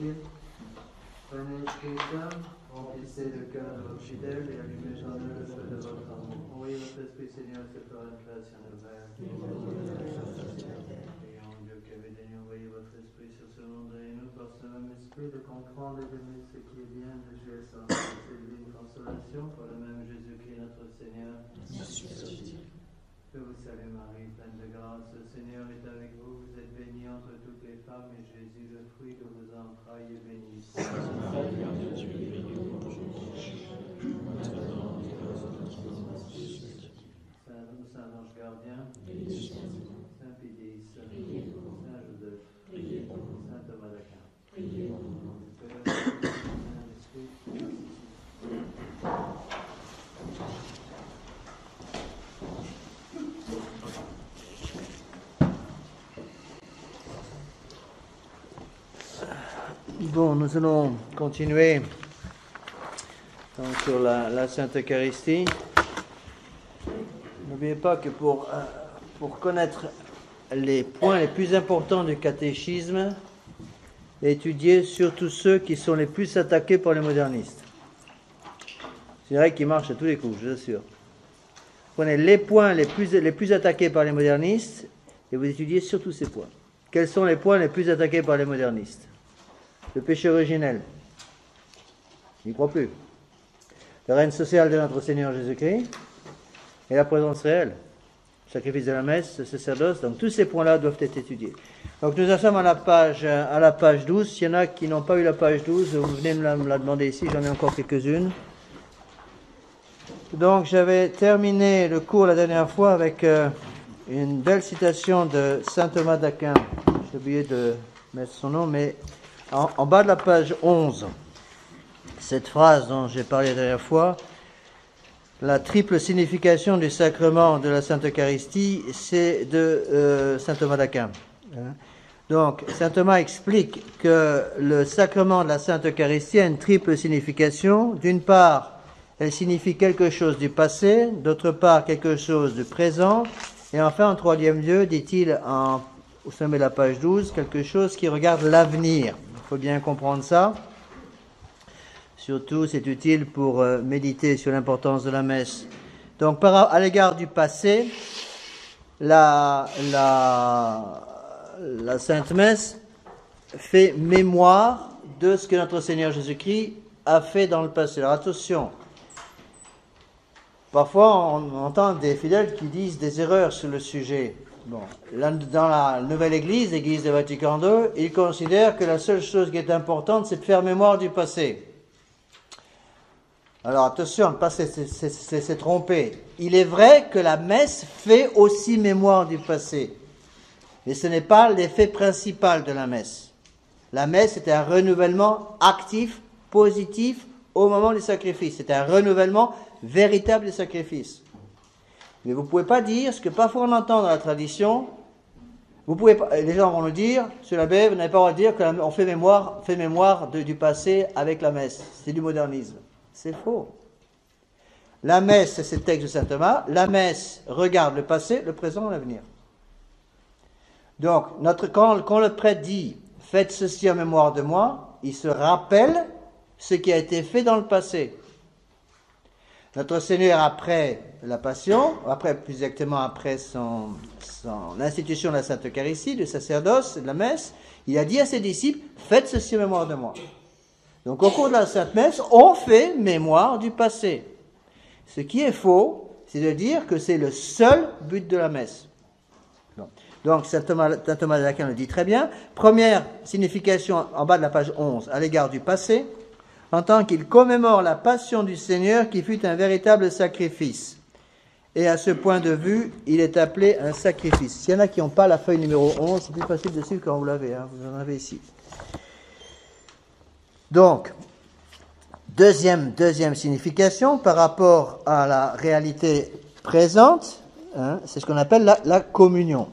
soit-il. Prenez Esprit Saint, remplissez le cœur de vos fidèles et allumez en eux le feu de votre amour. Envoyez votre Esprit, Seigneur, et fera une création nouvelle. Prions Dieu qui avait daigné envoyer votre Esprit sur ce monde et nous, par ce même Esprit, de comprendre et d'aimer ce qui est bien, de jouer sans cette divine consolation, par le même Jésus-Christ, notre Seigneur. Que vous salue Marie, pleine de grâce, le Seigneur est avec vous, vous êtes bénie entre toutes les femmes, et Jésus, le fruit de vos entrailles, est béni. Saint Ange gardien, Saint Pédis, Saint Joseph, Saint Thomas d'Aquin. Bon, nous allons continuer donc, sur la Sainte Eucharistie. N'oubliez pas que pour connaître les points les plus importants du catéchisme, étudiez surtout ceux qui sont les plus attaqués par les modernistes. C'est vrai qu'ils marchent à tous les coups, je vous assure. Prenez les points les plus attaqués par les modernistes et vous étudiez surtout ces points. Quels sont les points les plus attaqués par les modernistes? Le péché originel. Ils n'y croient plus. Le règne social de notre Seigneur Jésus-Christ et la présence réelle. Le sacrifice de la messe, le sacerdoce. Donc tous ces points-là doivent être étudiés. Donc nous en sommes à la page 12. S'il y en a qui n'ont pas eu la page 12, vous venez me la demander ici, j'en ai encore quelques-unes. Donc j'avais terminé le cours la dernière fois avec une belle citation de saint Thomas d'Aquin. J'ai oublié de mettre son nom, mais en bas de la page 11, cette phrase dont j'ai parlé la dernière fois, la triple signification du sacrement de la Sainte Eucharistie, c'est de saint Thomas d'Aquin. Donc, saint Thomas explique que le sacrement de la Sainte Eucharistie a une triple signification. D'une part, elle signifie quelque chose du passé, d'autre part, quelque chose du présent, et enfin, en troisième lieu, dit-il au sommet de la page 12, quelque chose qui regarde l'avenir. Il faut bien comprendre ça. Surtout, c'est utile pour méditer sur l'importance de la messe. Donc, à l'égard du passé, la Sainte Messe fait mémoire de ce que notre Seigneur Jésus-Christ a fait dans le passé. Alors, attention. Parfois, on entend des fidèles qui disent des erreurs sur le sujet. Bon, dans la nouvelle Église, l'Église de Vatican II, ils considèrent que la seule chose qui est importante, c'est de faire mémoire du passé. Alors attention, le passé, c'est trompé. Il est vrai que la messe fait aussi mémoire du passé, mais ce n'est pas l'effet principal de la messe. La messe est un renouvellement actif, positif, au moment du sacrifice. C'est un renouvellement véritable du sacrifice. Mais vous ne pouvez pas dire ce que parfois on entend dans la tradition. Vous pouvez pas, les gens vont nous dire, sur l'abbé, vous n'avez pas le droit de dire qu'on fait mémoire du passé avec la messe. C'est du modernisme. C'est faux. La messe, c'est le texte de saint Thomas. La messe regarde le passé, le présent, l'avenir. Donc, quand le prêtre dit « Faites ceci en mémoire de moi », il se rappelle ce qui a été fait dans le passé. Notre Seigneur, après la Passion, plus exactement après l'institution de la Sainte Eucharistie, du sacerdoce et de la messe, il a dit à ses disciples, faites ceci en mémoire de moi. Donc au cours de la Sainte Messe, on fait mémoire du passé. Ce qui est faux, c'est de dire que c'est le seul but de la messe. Donc saint Thomas d'Aquin le dit très bien. Première signification en bas de la page 11, à l'égard du passé, en tant qu'il commémore la passion du Seigneur qui fut un véritable sacrifice. Et à ce point de vue, il est appelé un sacrifice. S'il y en a qui n'ont pas la feuille numéro 11, c'est plus facile de suivre quand vous l'avez, vous en avez ici. Donc, deuxième signification par rapport à la réalité présente, c'est ce qu'on appelle la communion.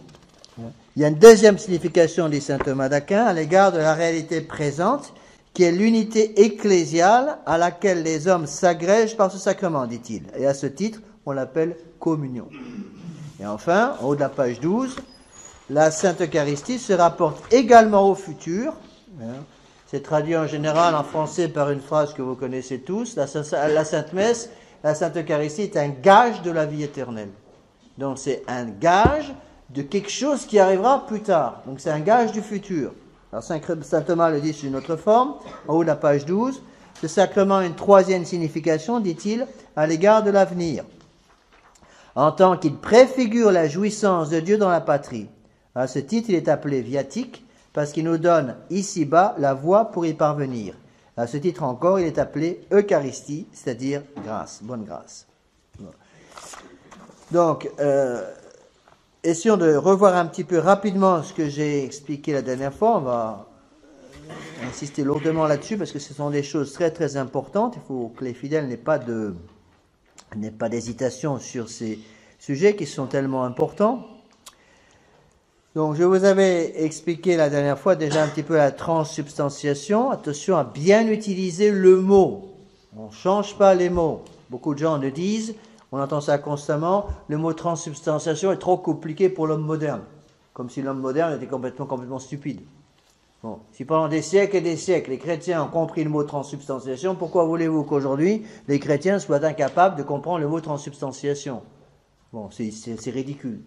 Il y a une deuxième signification, dit saint Thomas d'Aquin, à l'égard de la réalité présente, qui est l'unité ecclésiale à laquelle les hommes s'agrègent par ce sacrement, dit-il. Et à ce titre, on l'appelle communion. Et enfin, en haut de la page 12, la Sainte Eucharistie se rapporte également au futur, C'est traduit en général en français par une phrase que vous connaissez tous. La Sainte Messe, la Sainte Eucharistie est un gage de la vie éternelle. Donc c'est un gage de quelque chose qui arrivera plus tard. Donc c'est un gage du futur. Alors Saint Thomas le dit sous une autre forme, en haut de la page 12. Ce sacrement a une troisième signification, dit-il, à l'égard de l'avenir, en tant qu'il préfigure la jouissance de Dieu dans la patrie. À ce titre, il est appelé viatique, parce qu'il nous donne ici-bas la voie pour y parvenir. À ce titre encore, il est appelé Eucharistie, c'est-à-dire grâce, bonne grâce. Donc, essayons de revoir un petit peu rapidement ce que j'ai expliqué la dernière fois. On va insister lourdement là-dessus parce que ce sont des choses très très importantes. Il faut que les fidèles n'aient pas d'hésitation sur ces sujets qui sont tellement importants. Donc, je vous avais expliqué la dernière fois déjà un petit peu la transsubstantiation. Attention à bien utiliser le mot. On ne change pas les mots. Beaucoup de gens le disent, on entend ça constamment, le mot transsubstantiation est trop compliqué pour l'homme moderne. Comme si l'homme moderne était complètement stupide. Bon, si pendant des siècles et des siècles, les chrétiens ont compris le mot transsubstantiation, pourquoi voulez-vous qu'aujourd'hui, les chrétiens soient incapables de comprendre le mot transsubstantiation? Bon, c'est ridicule.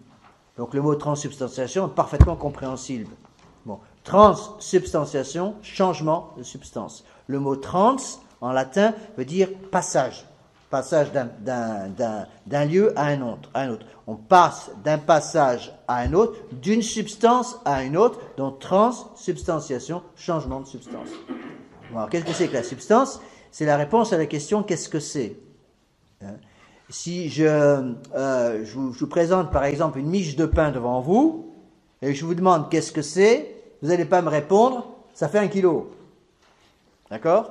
Donc le mot transsubstantiation est parfaitement compréhensible. Bon, transsubstantiation, changement de substance. Le mot trans, en latin, veut dire passage. Passage d'un lieu à un autre. On passe d'un passage à un autre, d'une substance à une autre, donc transsubstantiation, changement de substance. Bon, alors, qu'est-ce que c'est que la substance? C'est la réponse à la question qu'est-ce que c'est? Si je vous présente par exemple une miche de pain devant vous, et je vous demande qu'est-ce que c'est, vous n'allez pas me répondre, ça fait 1 kilo. D'accord?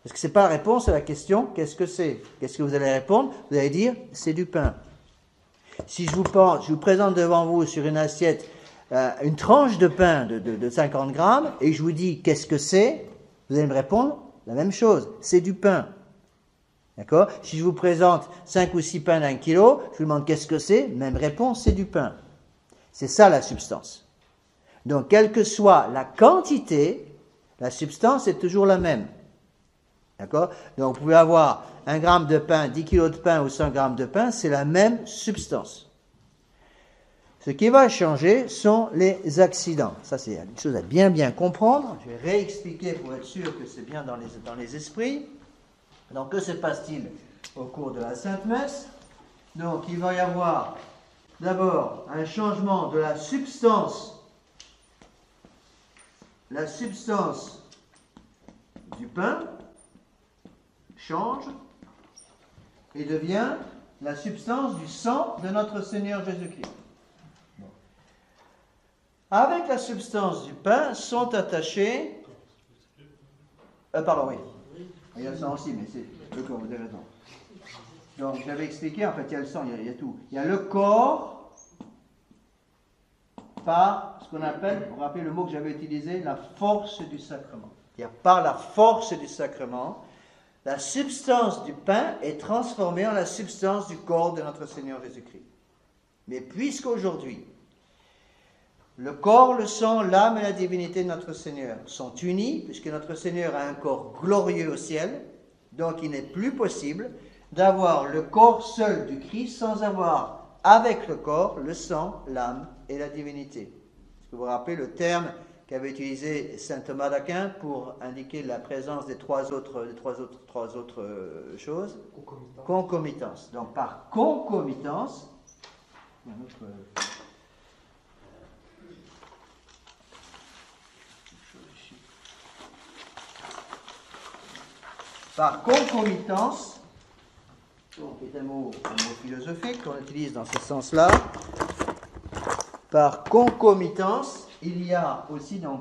Parce que ce n'est pas la réponse à la question qu'est-ce que c'est. Qu'est-ce que vous allez répondre? Vous allez dire c'est du pain. Si je vous présente devant vous sur une assiette une tranche de pain de 50 grammes, et je vous dis qu'est-ce que c'est, vous allez me répondre la même chose, c'est du pain. D'accord? Si je vous présente 5 ou 6 pains d'1 kilo, je vous demande qu'est-ce que c'est, même réponse, c'est du pain. C'est ça la substance. Donc, quelle que soit la quantité, la substance est toujours la même. D'accord? Donc, vous pouvez avoir 1 gramme de pain, 10 kilos de pain ou 100 grammes de pain, c'est la même substance. Ce qui va changer sont les accidents. Ça, c'est une chose à bien comprendre. Je vais réexpliquer pour être sûr que c'est bien dans les esprits. Donc, que se passe-t-il au cours de la Sainte Messe? Donc, il va y avoir d'abord un changement de la substance. La substance du pain change et devient la substance du sang de notre Seigneur Jésus-Christ. Bon. Avec la substance du pain sont attachés... pardon, oui. Il y a le sang aussi, mais c'est le corps, vous avez raison. Donc, j'avais expliqué, en fait, il y a le sang, il y a tout. Il y a le corps par ce qu'on appelle, vous vous rappelez le mot que j'avais utilisé, la force du sacrement. Il y a par la force du sacrement, la substance du pain est transformée en la substance du corps de notre Seigneur Jésus-Christ. Mais puisqu'aujourd'hui, le corps, le sang, l'âme et la divinité de notre Seigneur sont unis, puisque notre Seigneur a un corps glorieux au ciel, donc il n'est plus possible d'avoir le corps seul du Christ sans avoir avec le corps, le sang, l'âme et la divinité. Est-ce que vous vous rappelez le terme qu'avait utilisé saint Thomas d'Aquin pour indiquer la présence des trois autres choses? Concomitance. Donc par concomitance, par concomitance, qui est un mot philosophique qu'on utilise dans ce sens-là, par concomitance, il y a aussi dans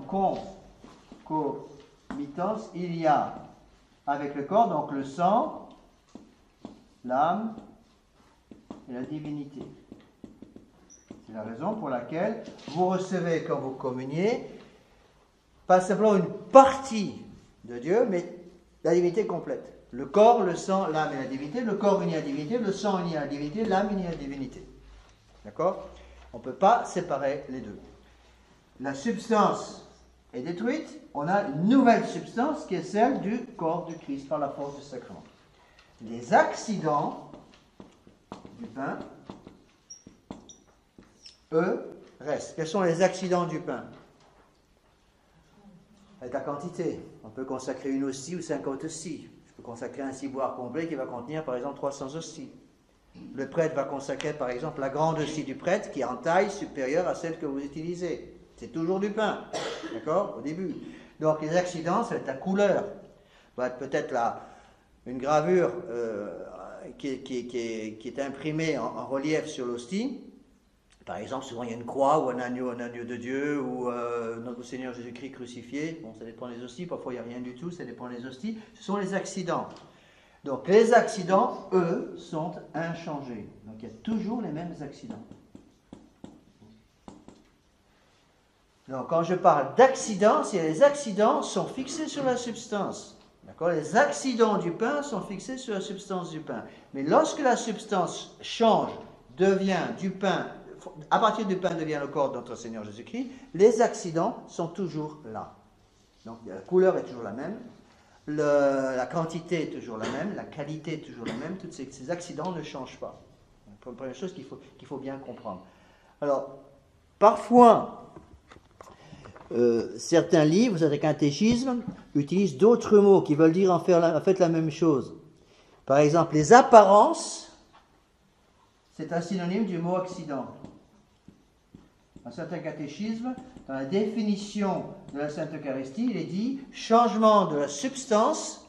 concomitance, il y a avec le corps, donc le sang, l'âme et la divinité. C'est la raison pour laquelle vous recevez, quand vous communiez, pas simplement une partie de Dieu, mais la divinité complète. Le corps, le sang, l'âme et la divinité. Le corps unit à la divinité, le sang unit à la divinité, l'âme unit à la divinité. D'accord? On ne peut pas séparer les deux. La substance est détruite, on a une nouvelle substance qui est celle du corps du Christ par la force du sacrement. Les accidents du pain, eux, restent. Quels sont les accidents du pain? Avec la quantité. On peut consacrer une hostie ou 50 hosties. Je peux consacrer un ciboire complet qui va contenir par exemple 300 hosties. Le prêtre va consacrer par exemple la grande hostie du prêtre qui est en taille supérieure à celle que vous utilisez. C'est toujours du pain, d'accord, au début. Donc les accidents, ça va être la couleur. Ça va être peut-être une gravure qui est imprimée en relief sur l'hostie. Par exemple, souvent il y a une croix ou un agneau de Dieu ou notre Seigneur Jésus-Christ crucifié. Bon, ça dépend des hosties, parfois il n'y a rien du tout, ça dépend des hosties. Ce sont les accidents. Donc les accidents, eux, sont inchangés. Donc il y a toujours les mêmes accidents. Donc quand je parle d'accidents, c'est les accidents sont fixés sur la substance. D'accord? Les accidents du pain sont fixés sur la substance du pain. Mais lorsque la substance change, devient du pain, à partir du pain devient le corps de notre Seigneur Jésus-Christ, les accidents sont toujours là. Donc la couleur est toujours la même. La quantité est toujours la même, la qualité est toujours la même, tous ces accidents ne changent pas. C'est la première chose qu'il faut bien comprendre. Alors, parfois, certains livres, certains catéchismes, utilisent d'autres mots qui veulent dire en fait la même chose. Par exemple, les apparences, c'est un synonyme du mot accident. Dans certains catéchismes, dans la définition de la Sainte Eucharistie, il est dit changement de la substance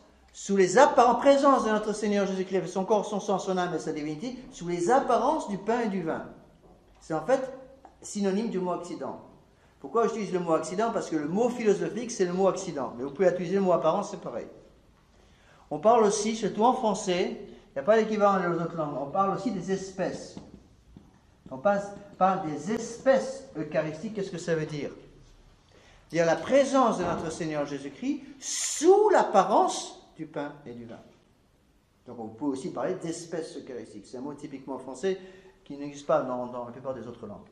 en présence de notre Seigneur Jésus-Christ, son corps, son sang, son âme et sa divinité, sous les apparences du pain et du vin. C'est en fait synonyme du mot accident. Pourquoi j'utilise le mot accident? Parce que le mot philosophique, c'est le mot accident. Mais vous pouvez utiliser le mot apparence, c'est pareil. On parle aussi, surtout en français, il n'y a pas d'équivalent dans les autres langues, on parle aussi des espèces. On parle des espèces eucharistiques. Qu'est-ce que ça veut dire? C'est-à-dire la présence de notre Seigneur Jésus-Christ sous l'apparence du pain et du vin. Donc on peut aussi parler d'espèces eucharistiques. C'est un mot typiquement français qui n'existe pas dans la plupart des autres langues.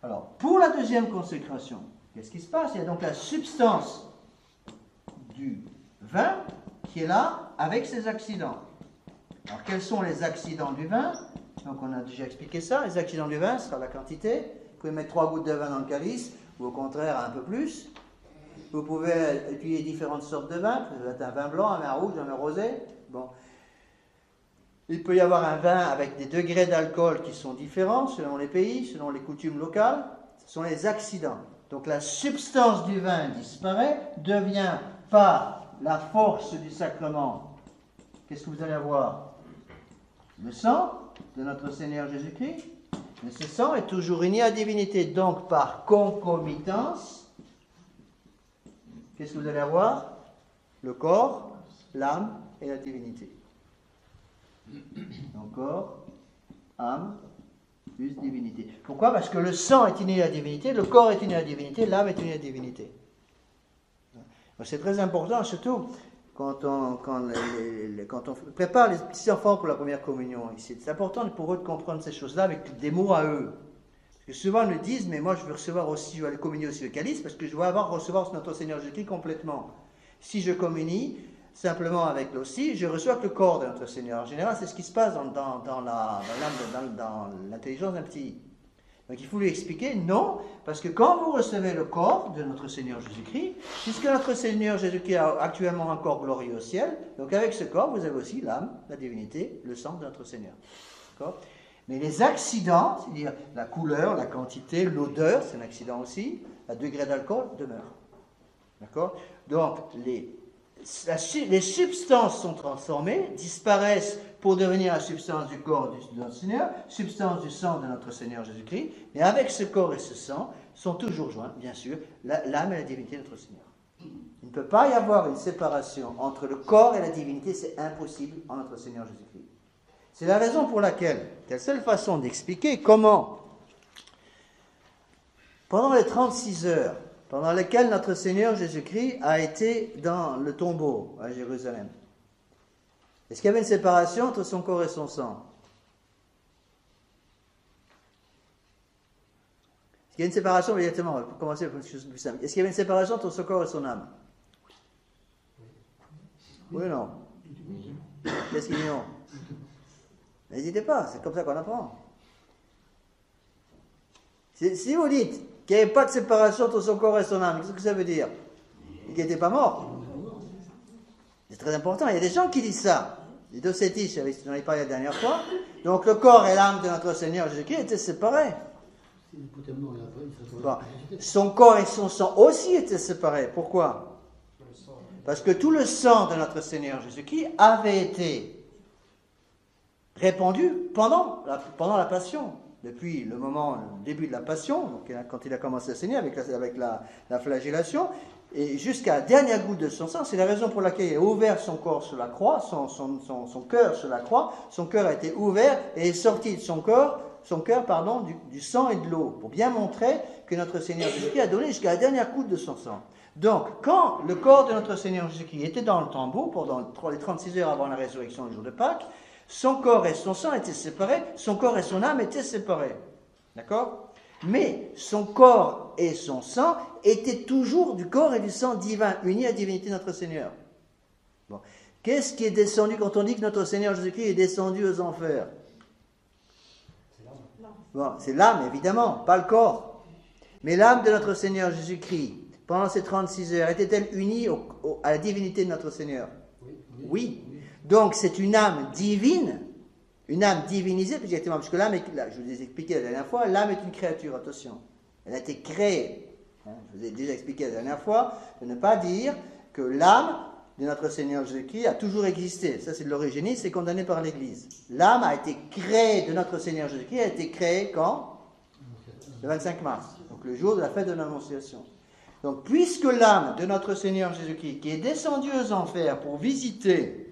Alors, pour la deuxième consécration, qu'est-ce qui se passe? Il y a donc la substance du vin qui est là avec ses accidents. Alors, quels sont les accidents du vin? Donc, on a déjà expliqué ça. Les accidents du vin, ce sera la quantité. Vous pouvez mettre 3 gouttes de vin dans le calice, ou au contraire, un peu plus. Vous pouvez utiliser différentes sortes de vin. Vous avez un vin blanc, un vin rouge, un vin rosé. Bon. Il peut y avoir un vin avec des degrés d'alcool qui sont différents selon les pays, selon les coutumes locales. Ce sont les accidents. Donc la substance du vin disparaît, devient par la force du sacrement. Qu'est-ce que vous allez avoir? Le sang de notre Seigneur Jésus-Christ. Mais ce sang est toujours uni à la divinité. Donc par concomitance, qu'est-ce que vous allez avoir? Le corps, l'âme et la divinité. Donc corps, âme, plus divinité. Pourquoi? Parce que le sang est uni à la divinité, le corps est uni à la divinité, l'âme est unie à la divinité. C'est très important, surtout quand on prépare les petits enfants pour la première communion. C'est important pour eux de comprendre ces choses-là avec des mots à eux. Parce que souvent ils me disent, mais moi je veux recevoir aussi, je vais aller communier aussi le calice, parce que je veux recevoir notre Seigneur Jésus-Christ complètement. Si je communie simplement avec l'hostie, je reçois que le corps de notre Seigneur. En général, c'est ce qui se passe dans l'intelligence d'un petit. Donc il faut lui expliquer, non, parce que quand vous recevez le corps de notre Seigneur Jésus-Christ, puisque notre Seigneur Jésus-Christ a actuellement un corps glorieux au ciel, donc avec ce corps, vous avez aussi l'âme, la divinité, le sang de notre Seigneur. D'accord? Mais les accidents, c'est-à-dire la couleur, la quantité, l'odeur, c'est un accident aussi, le degré d'alcool demeure. D'accord? Donc les substances sont transformées, disparaissent pour devenir la substance du corps de notre Seigneur, substance du sang de notre Seigneur Jésus-Christ, mais avec ce corps et ce sang sont toujours joints, bien sûr, l'âme et la divinité de notre Seigneur. Il ne peut pas y avoir une séparation entre le corps et la divinité, c'est impossible en notre Seigneur Jésus-Christ. C'est la raison pour laquelle, c'est la seule façon d'expliquer comment, pendant les 36 heures, pendant lesquelles notre Seigneur Jésus-Christ a été dans le tombeau à Jérusalem. Est-ce qu'il y avait une séparation entre son corps et son sang? Est-ce qu'il qu'il y a une séparation, exactement, pour commencer par une chose plus simple. Est-ce qu'il y avait une séparation entre son corps et son âme? Oui ou non? Qu'est-ce qu'il dit non? N'hésitez pas, c'est comme ça qu'on apprend. Si vous dites qu'il n'y avait pas de séparation entre son corps et son âme, qu'est-ce que ça veut dire? Qu'il n'était pas mort. C'est très important, il y a des gens qui disent ça. Les docétistes, j'en ai parlé la dernière fois. Donc le corps et l'âme de notre Seigneur Jésus-Christ étaient séparés. Bon. Son corps et son sang aussi étaient séparés. Pourquoi? Parce que tout le sang de notre Seigneur Jésus-Christ avait été répandu pendant la passion. Depuis le début de la passion, donc quand il a commencé à saigner avec la flagellation, et jusqu'à la dernière goutte de son sang. C'est la raison pour laquelle il a ouvert son corps sur la croix, son cœur sur la croix. Son cœur a été ouvert et est sorti de son cœur, du sang et de l'eau, pour bien montrer que notre Seigneur Jésus-Christ a donné jusqu'à la dernière goutte de son sang. Donc, quand le corps de notre Seigneur Jésus-Christ était dans le tombeau, pendant les 36 heures avant la résurrection le jour de Pâques, son corps et son sang étaient séparés, son corps et son âme étaient séparés. D'accord? Mais son corps et son sang étaient toujours du corps et du sang divin, unis à la divinité de notre Seigneur. Bon. Qu'est-ce qui est descendu quand on dit que notre Seigneur Jésus-Christ est descendu aux enfers? Bon, c'est l'âme, évidemment, pas le corps. Mais l'âme de notre Seigneur Jésus-Christ, pendant ces 36 heures, était-elle unie à la divinité de notre Seigneur? Oui. Donc c'est une âme divine, une âme divinisée, parce que l'âme, je vous ai expliqué la dernière fois, l'âme est une créature, attention. Elle a été créée. Je vous ai déjà expliqué la dernière fois, de ne pas dire que l'âme de notre Seigneur Jésus-Christ a toujours existé. Ça, c'est de l'origénisme, c'est condamné par l'Église. L'âme a été créée de notre Seigneur Jésus-Christ, a été créée quand? Le 25 mars, donc le jour de la fête de l'Annonciation. Donc, puisque l'âme de notre Seigneur Jésus-Christ, qui est descendue aux enfers pour visiter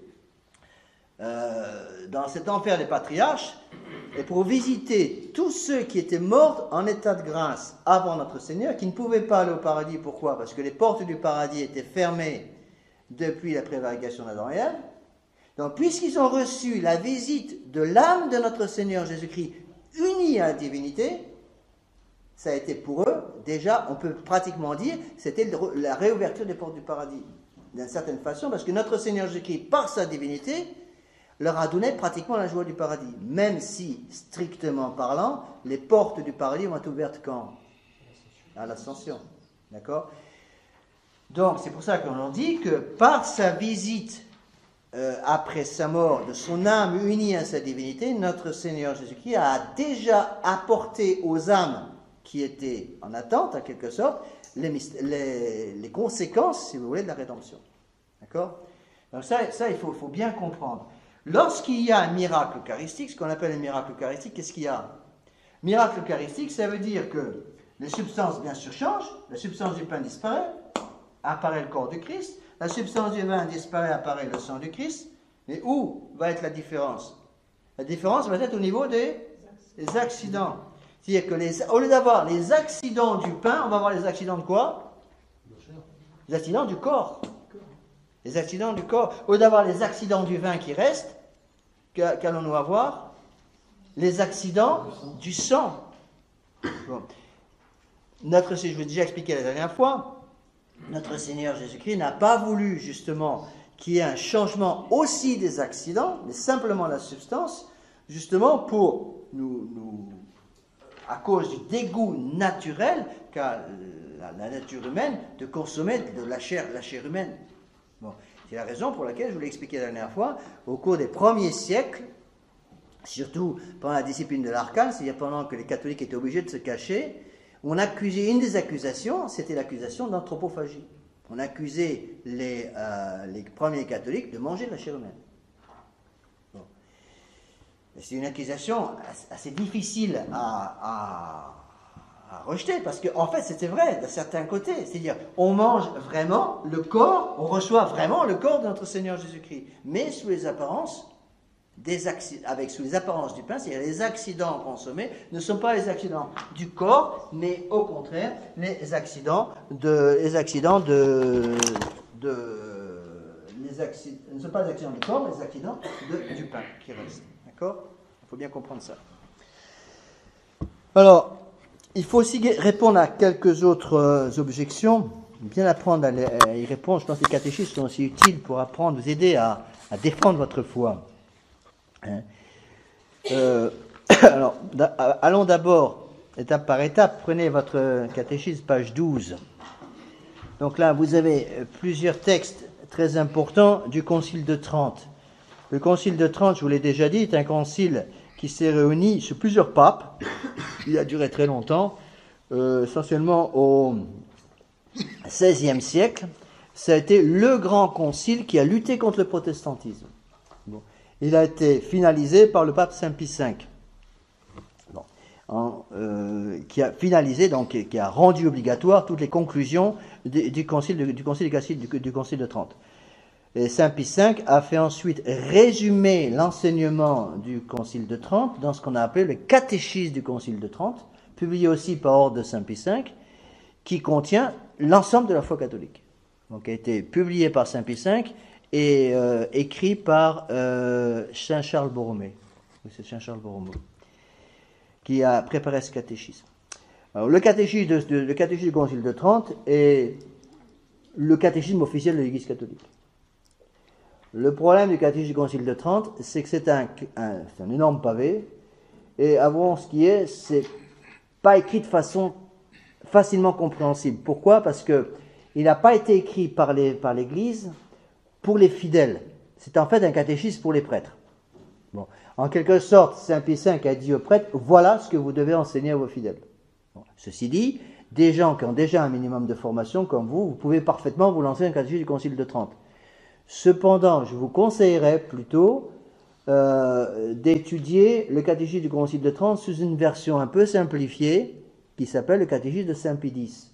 dans cet enfer des patriarches, et pour visiter tous ceux qui étaient morts en état de grâce avant notre Seigneur, qui ne pouvaient pas aller au paradis. Pourquoi? Parce que les portes du paradis étaient fermées depuis la prévarication d'Adam et Ève. Donc, puisqu'ils ont reçu la visite de l'âme de notre Seigneur Jésus-Christ, unie à la divinité, ça a été pour eux, déjà, on peut pratiquement dire, c'était la réouverture des portes du paradis, d'une certaine façon, parce que notre Seigneur Jésus-Christ, par sa divinité, leur a donné pratiquement la joie du paradis, même si, strictement parlant, les portes du paradis vont être ouvertes quand? À l'ascension. D'accord? Donc, c'est pour ça qu'on dit que par sa visite après sa mort de son âme unie à sa divinité, notre Seigneur Jésus-Christ a déjà apporté aux âmes qui étaient en attente, en quelque sorte, les conséquences, si vous voulez, de la rédemption. D'accord? Donc ça il faut bien comprendre. Lorsqu'il y a un miracle eucharistique, ce qu'on appelle un miracle eucharistique, qu'est-ce qu'il y a? Miracle eucharistique, ça veut dire que les substances, bien sûr, changent. La substance du pain disparaît, apparaît le corps du Christ. La substance du vin disparaît, apparaît le sang du Christ. Mais où va être la différence? La différence va être au niveau des accidents. C'est-à-dire que au lieu d'avoir les accidents du pain, on va avoir les accidents de quoi? Les accidents du corps. Les accidents du corps. Au lieu d'avoir les accidents du vin qui restent, qu'allons-nous avoir? Les accidents du sang. Bon. Je vous ai déjà expliqué la dernière fois, notre Seigneur Jésus-Christ n'a pas voulu justement qu'il y ait un changement aussi des accidents, mais simplement la substance, justement pour à cause du dégoût naturel qu'a la nature humaine de consommer de la chair humaine. Bon, c'est la raison pour laquelle, je vous l'ai expliqué la dernière fois, au cours des premiers siècles, surtout pendant la discipline de l'arcane, c'est-à-dire pendant que les catholiques étaient obligés de se cacher, on accusait, une des accusations, c'était l'accusation d'anthropophagie. On accusait les premiers catholiques de manger de la chair humaine. Bon. C'est une accusation assez difficile à rejeter, parce qu'en fait, c'était vrai d'un certain côté. C'est-à-dire, on mange vraiment le corps, on reçoit vraiment le corps de notre Seigneur Jésus-Christ, mais sous les apparences sous les apparences du pain, c'est-à-dire les accidents consommés ne sont pas les accidents du corps, mais au contraire ne sont pas les accidents du corps, mais les accidents du pain qui restent. D'accord? Il faut bien comprendre ça. Alors, Il faut aussi répondre à quelques autres objections, bien apprendre à y répondre. Je pense que les catéchistes sont aussi utiles pour apprendre, vous aider à défendre votre foi. Hein. Alors, allons d'abord, étape par étape, prenez votre catéchisme, page 12. Donc là, vous avez plusieurs textes très importants du Concile de Trente. Le Concile de Trente, je vous l'ai déjà dit, est un concile qui s'est réuni sur plusieurs papes. Il a duré très longtemps, essentiellement au XVIe siècle. Ça a été le grand concile qui a lutté contre le protestantisme. Bon. Il a été finalisé par le pape Saint Pie V. Bon. Qui a finalisé, donc qui a rendu obligatoire toutes les conclusions du concile de Trente. Et Saint Pie V a fait ensuite résumer l'enseignement du Concile de Trente dans ce qu'on a appelé le catéchisme du Concile de Trente, publié aussi par ordre de Saint Pie V, qui contient l'ensemble de la foi catholique. Donc, a été publié par Saint Pie V et écrit par Saint Charles Borromée. C'est Saint Charles Borromée qui a préparé ce catéchisme. Alors, le catéchisme du Concile de Trente est le catéchisme officiel de l'Église catholique. Le problème du catéchisme du Concile de Trente, c'est que c'est un énorme pavé, et avouons ce qui est, c'est pas écrit de façon facilement compréhensible. Pourquoi? Parce que il n'a pas été écrit par l'Église pour les fidèles. C'est en fait un catéchisme pour les prêtres. Bon. En quelque sorte, Saint Pie V a dit aux prêtres, voilà ce que vous devez enseigner à vos fidèles. Bon. Ceci dit, des gens qui ont déjà un minimum de formation comme vous pouvez parfaitement vous lancer un catéchisme du Concile de Trente. Cependant, je vous conseillerais plutôt d'étudier le catéchisme du Concile de Trente sous une version un peu simplifiée qui s'appelle le catéchisme de Saint Pie X.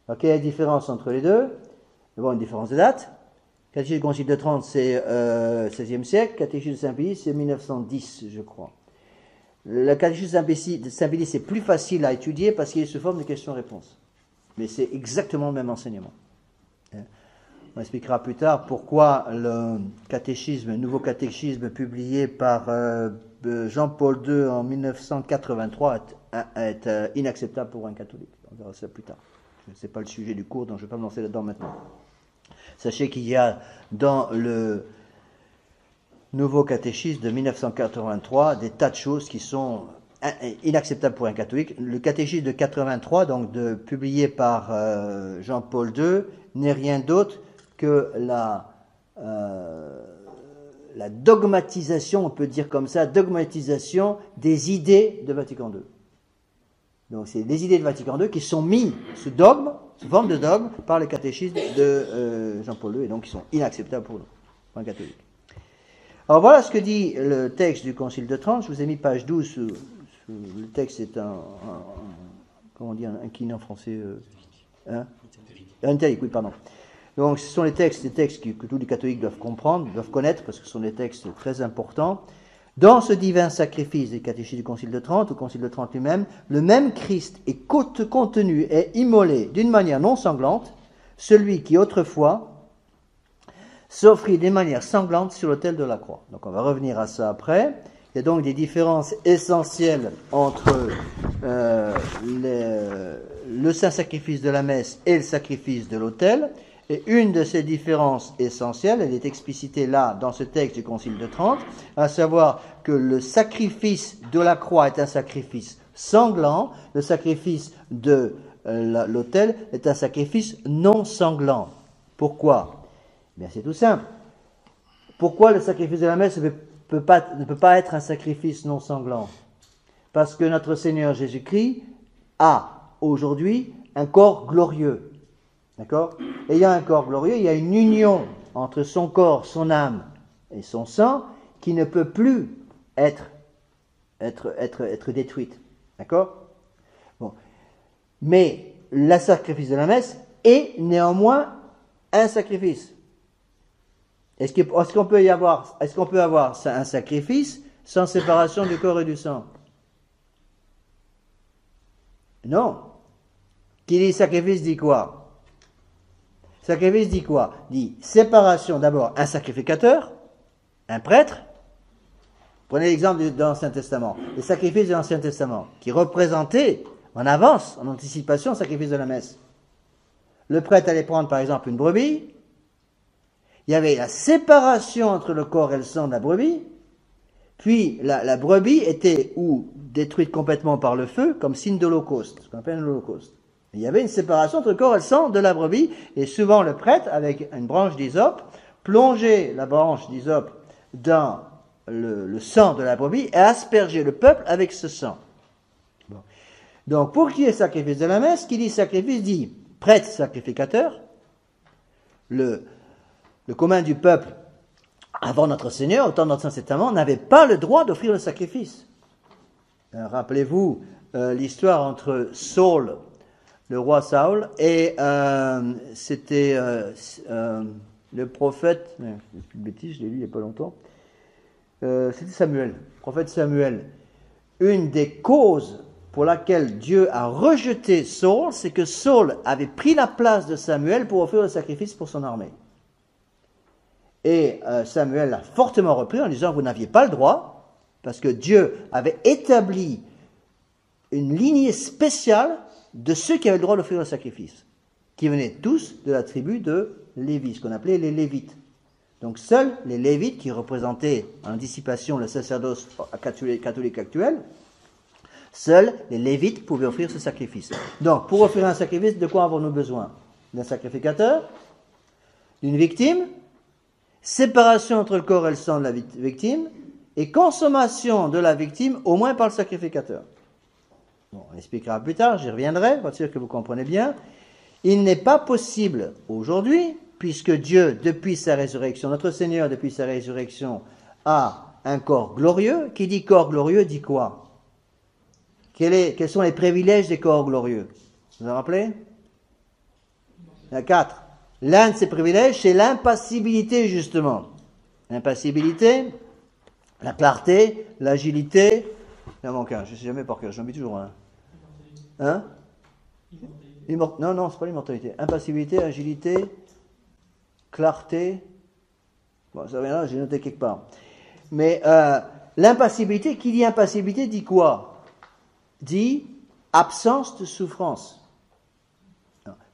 Alors, quelle est la différence entre les deux? D'abord, une différence de date. Le catéchisme du Concile de Trente, c'est XVIe siècle. Le catéchisme de Saint Pie X, c'est 1910, je crois. Le catéchisme de Saint Pie X, c'est plus facile à étudier parce qu'il est sous forme de questions-réponses. Mais c'est exactement le même enseignement. On expliquera plus tard pourquoi le nouveau catéchisme publié par Jean-Paul II en 1983 est inacceptable pour un catholique. On verra ça plus tard. Ce n'est pas le sujet du cours, donc je ne vais pas me lancer là-dedans maintenant. Sachez qu'il y a dans le nouveau catéchisme de 1983 des tas de choses qui sont inacceptables pour un catholique. Le catéchisme de 83, donc publié par Jean-Paul II, n'est rien d'autre que la dogmatisation, on peut dire comme ça, dogmatisation des idées de Vatican II. Donc c'est des idées de Vatican II qui sont mises sous forme de dogme, par le catéchisme de Jean-Paul II, et donc qui sont inacceptables pour nous, pour un catholique. Alors voilà ce que dit le texte du Concile de Trente. Je vous ai mis page 12, le texte est comment on dit, un qui en français un italique, oui, pardon. Donc, ce sont les textes que tous les catholiques doivent comprendre, doivent connaître, parce que ce sont des textes très importants. Dans ce divin sacrifice des catéchismes du Concile de Trente, au Concile de Trente lui-même, le même Christ est contenu et immolé d'une manière non sanglante, celui qui autrefois s'offrit d'une manière sanglante sur l'autel de la croix. Donc, on va revenir à ça après. Il y a donc des différences essentielles entre le saint sacrifice de la messe et le sacrifice de l'autel. Et une de ces différences essentielles, elle est explicitée là dans ce texte du Concile de Trente, à savoir que le sacrifice de la croix est un sacrifice sanglant, le sacrifice de l'autel est un sacrifice non sanglant. Pourquoi? Bien, c'est tout simple. Pourquoi le sacrifice de la messe ne peut pas être un sacrifice non sanglant? Parce que notre Seigneur Jésus-Christ a aujourd'hui un corps glorieux. D'accord? Ayant un corps glorieux, il y a une union entre son corps, son âme et son sang qui ne peut plus être détruite. D'accord? Bon. Mais le sacrifice de la messe est néanmoins un sacrifice. Est-ce qu'on peut avoir un sacrifice sans séparation du corps et du sang? Non. Qui dit sacrifice dit quoi? Sacrifice dit quoi? Dit séparation, d'abord un sacrificateur, un prêtre. Prenez l'exemple de l'Ancien Testament. Les sacrifices de l'Ancien Testament, qui représentaient en avance, en anticipation, le sacrifice de la messe. Le prêtre allait prendre par exemple une brebis. Il y avait la séparation entre le corps et le sang de la brebis. Puis la brebis était ou détruite complètement par le feu, comme signe d'holocauste, ce qu'on appelle l'holocauste. Il y avait une séparation entre le corps et le sang de la brebis, et souvent le prêtre, avec une branche d'hysope, plongeait la branche d'hysope dans le sang de la brebis et aspergeait le peuple avec ce sang. Bon. Donc pour qu'il y ait sacrifice de la messe, qui dit sacrifice dit prêtre sacrificateur. Le commun du peuple, avant notre Seigneur, au temps de notre Ancien Testament, n'avait pas le droit d'offrir le sacrifice. Rappelez-vous l'histoire entre Saul, le roi Saul, et c'était le prophète, je suis bêtise, je l'ai lu il n'y a pas longtemps, c'était Samuel, le prophète Samuel. Une des causes pour laquelle Dieu a rejeté Saul, c'est que Saul avait pris la place de Samuel pour offrir le sacrifice pour son armée. Et Samuel l'a fortement repris en disant, vous n'aviez pas le droit, parce que Dieu avait établi une lignée spéciale de ceux qui avaient le droit d'offrir le sacrifice, qui venaient tous de la tribu de Lévi, ce qu'on appelait les Lévites. Donc seuls les Lévites, qui représentaient en dissipation le sacerdoce catholique actuel, seuls les Lévites pouvaient offrir ce sacrifice. Donc pour offrir un sacrifice, de quoi avons-nous besoin? D'un sacrificateur, d'une victime, séparation entre le corps et le sang de la victime, et consommation de la victime, au moins par le sacrificateur. Bon, on expliquera plus tard, j'y reviendrai, pour être sûr que vous comprenez bien. Il n'est pas possible aujourd'hui, puisque Dieu, depuis sa résurrection, notre Seigneur, depuis sa résurrection, a un corps glorieux. Qui dit corps glorieux, dit quoi? Quels sont les privilèges des corps glorieux? Vous vous rappelez? Il y en a 4. L'un de ces privilèges, c'est l'impassibilité, justement. L'impassibilité, la clarté, l'agilité. Il en manque un, je ne sais jamais par cœur, j'en oublie toujours un. Hein? Non, non, c'est pas l'immortalité. Impassibilité, agilité, clarté. Bon, ça viendra, j'ai noté quelque part. Mais l'impassibilité, qui dit impassibilité, dit quoi? Dit absence de souffrance.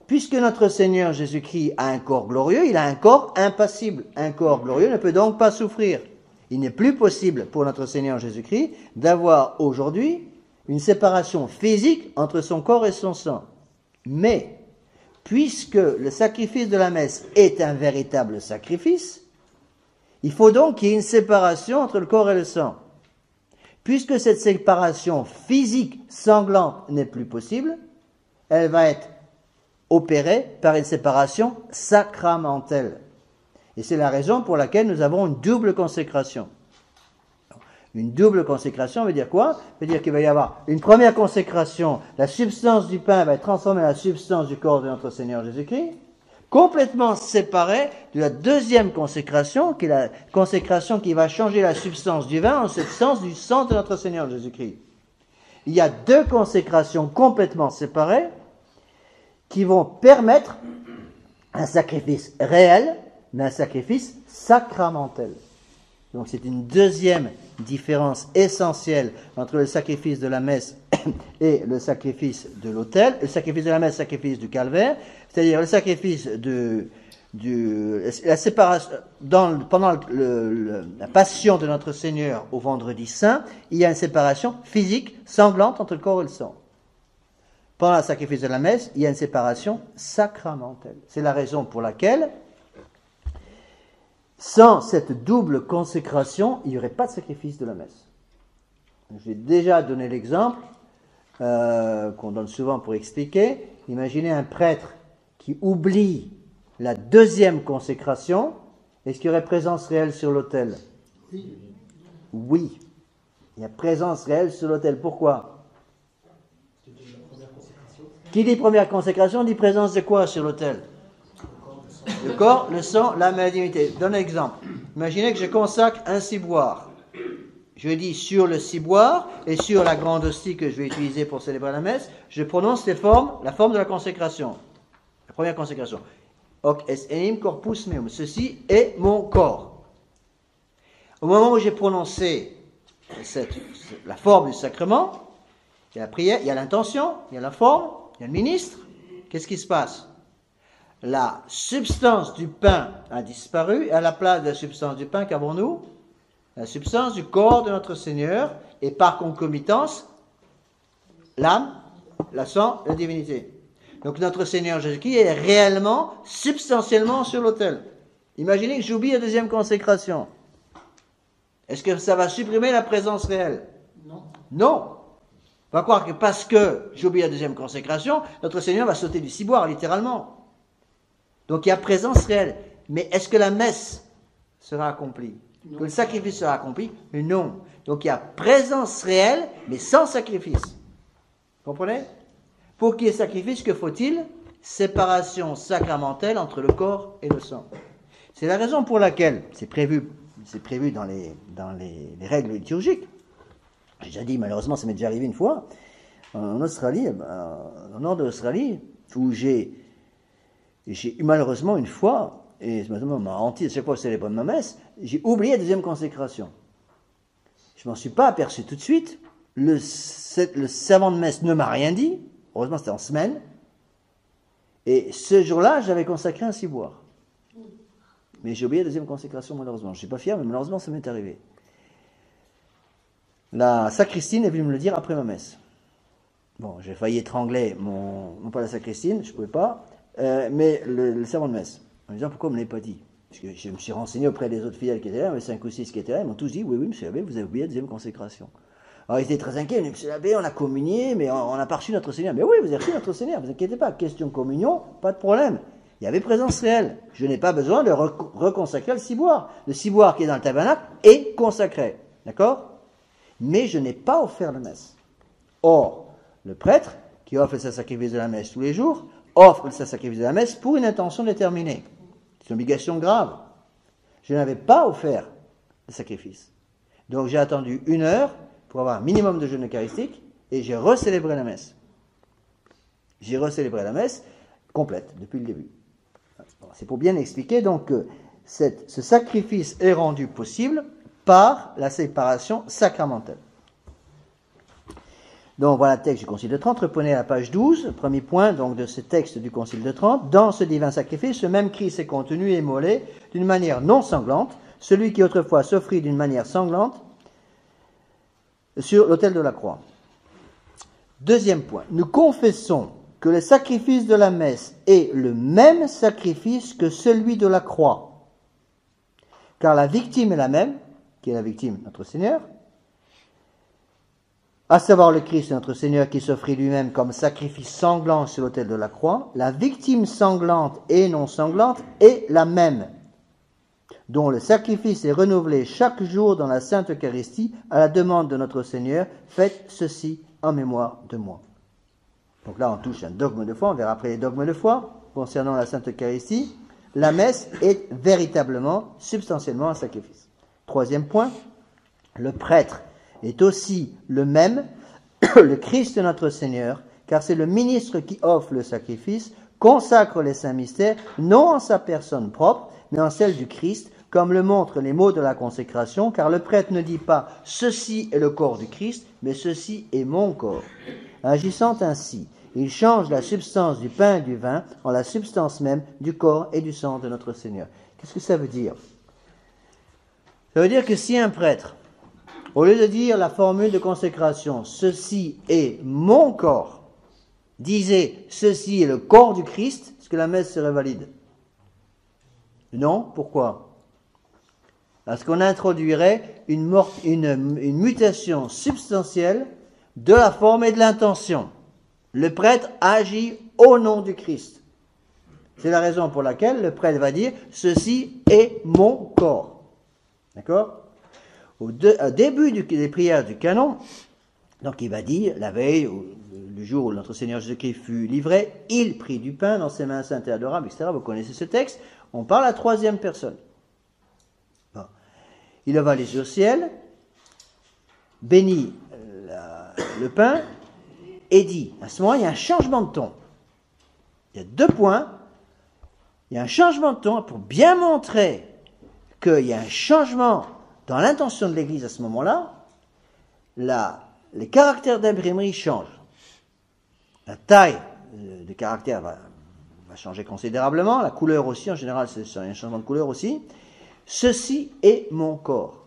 Puisque notre Seigneur Jésus-Christ a un corps glorieux, il a un corps impassible. Un corps glorieux ne peut donc pas souffrir. Il n'est plus possible pour notre Seigneur Jésus-Christ d'avoir aujourd'hui une séparation physique entre son corps et son sang. Mais, puisque le sacrifice de la messe est un véritable sacrifice, il faut donc qu'il y ait une séparation entre le corps et le sang. Puisque cette séparation physique sanglante n'est plus possible, elle va être opérée par une séparation sacramentelle. Et c'est la raison pour laquelle nous avons une double consécration. Une double consécration veut dire quoi? Veut dire qu'il va y avoir une première consécration, la substance du pain va être transformée en la substance du corps de notre Seigneur Jésus-Christ, complètement séparée de la deuxième consécration, qui est la consécration qui va changer la substance du vin en substance du sang de notre Seigneur Jésus-Christ. Il y a deux consécrations complètement séparées qui vont permettre un sacrifice réel, mais un sacrifice sacramentel. Donc c'est une deuxième différence essentielle entre le sacrifice de la messe et le sacrifice de l'autel. Le sacrifice de la messe, le sacrifice du calvaire, c'est-à-dire le sacrifice la séparation, pendant la passion de notre Seigneur au vendredi saint, il y a une séparation physique, sanglante entre le corps et le sang. Pendant le sacrifice de la messe, il y a une séparation sacramentelle. C'est la raison pour laquelle, sans cette double consécration, il n'y aurait pas de sacrifice de la messe. J'ai déjà donné l'exemple qu'on donne souvent pour expliquer. Imaginez un prêtre qui oublie la deuxième consécration. Est-ce qu'il y aurait présence réelle sur l'autel? Oui. Il y a présence réelle sur l'autel. Pourquoi? Qui dit première consécration dit présence de quoi sur l'autel? Le corps, le sang, l'âme et la divinité. Donne un exemple. Imaginez que je consacre un ciboire. Je dis sur le ciboire et sur la grande hostie que je vais utiliser pour célébrer la messe, je prononce la forme de la consécration. La première consécration. Hoc est enim corpus meum. Ceci est mon corps. Au moment où j'ai prononcé la forme du sacrement, Il y a la prière, il y a l'intention, il y a la forme, il y a le ministre. Qu'est-ce qui se passe? La substance du pain a disparu, et à la place de la substance du pain, qu'avons-nous? La substance du corps de notre Seigneur, et par concomitance, l'âme, la sang, la divinité. Donc notre Seigneur Jésus-Christ est réellement, substantiellement sur l'autel. Imaginez que j'oublie la deuxième consécration. Est-ce que ça va supprimer la présence réelle? Non. Non. On va croire que parce que j'oublie la deuxième consécration, notre Seigneur va sauter du ciboire, littéralement. Donc il y a présence réelle. Mais est-ce que la messe sera accomplie? Non. Que le sacrifice sera accompli? Non. Donc il y a présence réelle, mais sans sacrifice. Vous comprenez? Pour qu'il y ait sacrifice, que faut-il? Séparation sacramentelle entre le corps et le sang. C'est la raison pour laquelle c'est prévu dans les règles liturgiques. J'ai déjà dit, malheureusement, ça m'est déjà arrivé une fois, en Australie, au nord de l'Australie, où j'ai eu malheureusement une fois, et ça m'a hanté à chaque fois que je célébrais ma messe, j'ai oublié la deuxième consécration. Je m'en suis pas aperçu tout de suite. Le servant de messe ne m'a rien dit. Heureusement, c'était en semaine. Et ce jour-là, j'avais consacré un ciboire. Mais j'ai oublié la deuxième consécration, malheureusement. Je ne suis pas fier, mais malheureusement, ça m'est arrivé. La sacristine est venue me le dire après ma messe. Bon, j'ai failli étrangler non pas la sacristine, je ne pouvais pas, mais le servant de messe. En me disant, pourquoi on ne me l'avait pas dit? Parce que je me suis renseigné auprès des autres fidèles qui étaient là, les 5 ou 6 qui étaient là, ils m'ont tous dit, oui, monsieur l'abbé, vous avez oublié la deuxième consécration. Alors ils étaient très inquiets, ils m'ont dit, monsieur l'abbé, on a communié, mais on n'a pas reçu notre Seigneur. Mais oui, vous avez reçu notre Seigneur, ne vous inquiétez pas, question communion, pas de problème. Il y avait présence réelle. Je n'ai pas besoin de reconsacrer le ciboire. Le ciboire qui est dans le tabernacle est consacré. D'accord? Mais je n'ai pas offert la messe. Or, le prêtre, qui offre le sacrifice de la messe tous les jours, offre le sacrifice de la messe pour une intention déterminée. C'est une obligation grave. Je n'avais pas offert le sacrifice. Donc j'ai attendu 1 heure pour avoir un minimum de jeûne eucharistique et j'ai recélébré la messe. J'ai recélébré la messe complète depuis le début. C'est pour bien expliquer donc que ce sacrifice est rendu possible par la séparation sacramentelle. Donc voilà le texte du Concile de Trente. Reprenez à la page 12, premier point donc de ce texte du Concile de Trente. Dans ce divin sacrifice, ce même Christ est contenu et immolé d'une manière non sanglante, celui qui autrefois s'offrit d'une manière sanglante sur l'autel de la croix. Deuxième point, nous confessons que le sacrifice de la messe est le même sacrifice que celui de la croix, car la victime est la même, qui est la victime, notre Seigneur, à savoir le Christ, notre Seigneur, qui s'offrit lui-même comme sacrifice sanglant sur l'autel de la croix. La victime sanglante et non sanglante est la même, dont le sacrifice est renouvelé chaque jour dans la Sainte Eucharistie à la demande de notre Seigneur. Faites ceci en mémoire de moi. Donc là, on touche un dogme de foi, on verra après les dogmes de foi concernant la Sainte Eucharistie. La messe est véritablement, substantiellement un sacrifice. Troisième point, le prêtre est aussi le même, le Christ notre Seigneur, car c'est le ministre qui offre le sacrifice, consacre les saints mystères, non en sa personne propre, mais en celle du Christ, comme le montrent les mots de la consécration, car le prêtre ne dit pas « ceci est le corps du Christ », mais « ceci est mon corps ». Agissant ainsi, il change la substance du pain et du vin en la substance même du corps et du sang de notre Seigneur. Qu'est-ce que ça veut dire? Ça veut dire que si un prêtre, au lieu de dire la formule de consécration « ceci est mon corps », disait « ceci est le corps du Christ », est-ce que la messe serait valide? Non. Pourquoi? Parce qu'on introduirait une mutation substantielle de la forme et de l'intention. Le prêtre agit au nom du Christ. C'est la raison pour laquelle le prêtre va dire « ceci est mon corps ». D'accord? Au début des prières du canon, donc il va dire, la veille, le jour où notre Seigneur Jésus-Christ fut livré, il prit du pain dans ses mains saintes et adorables, etc. Vous connaissez ce texte. On parle à la troisième personne. Bon. Il leva les yeux au ciel, bénit le pain et dit, à ce moment, il y a un changement de ton. Il y a 2 points. Il y a un changement de ton pour bien montrer qu'il y a un changement dans l'intention de l'Église à ce moment-là. les caractères d'imprimerie changent. La taille des caractères va changer considérablement, la couleur aussi, en général c'est un changement de couleur aussi. Ceci est mon corps.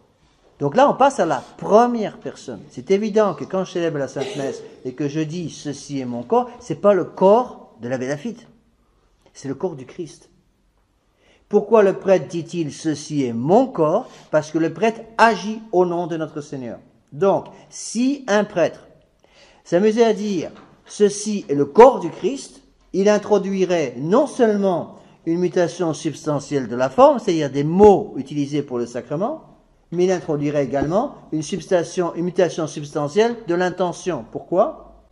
Donc là on passe à la première personne. C'est évident que quand je célèbre la Sainte Messe et que je dis ceci est mon corps, c'est pas le corps de l'abbé Laffitte, c'est le corps du Christ. Pourquoi le prêtre dit-il ceci est mon corps? Parce que le prêtre agit au nom de notre Seigneur. Donc si un prêtre s'amusait à dire ceci est le corps du Christ, il introduirait non seulement une mutation substantielle de la forme, c'est-à-dire des mots utilisés pour le sacrement, mais il introduirait également une mutation substantielle de l'intention. Pourquoi?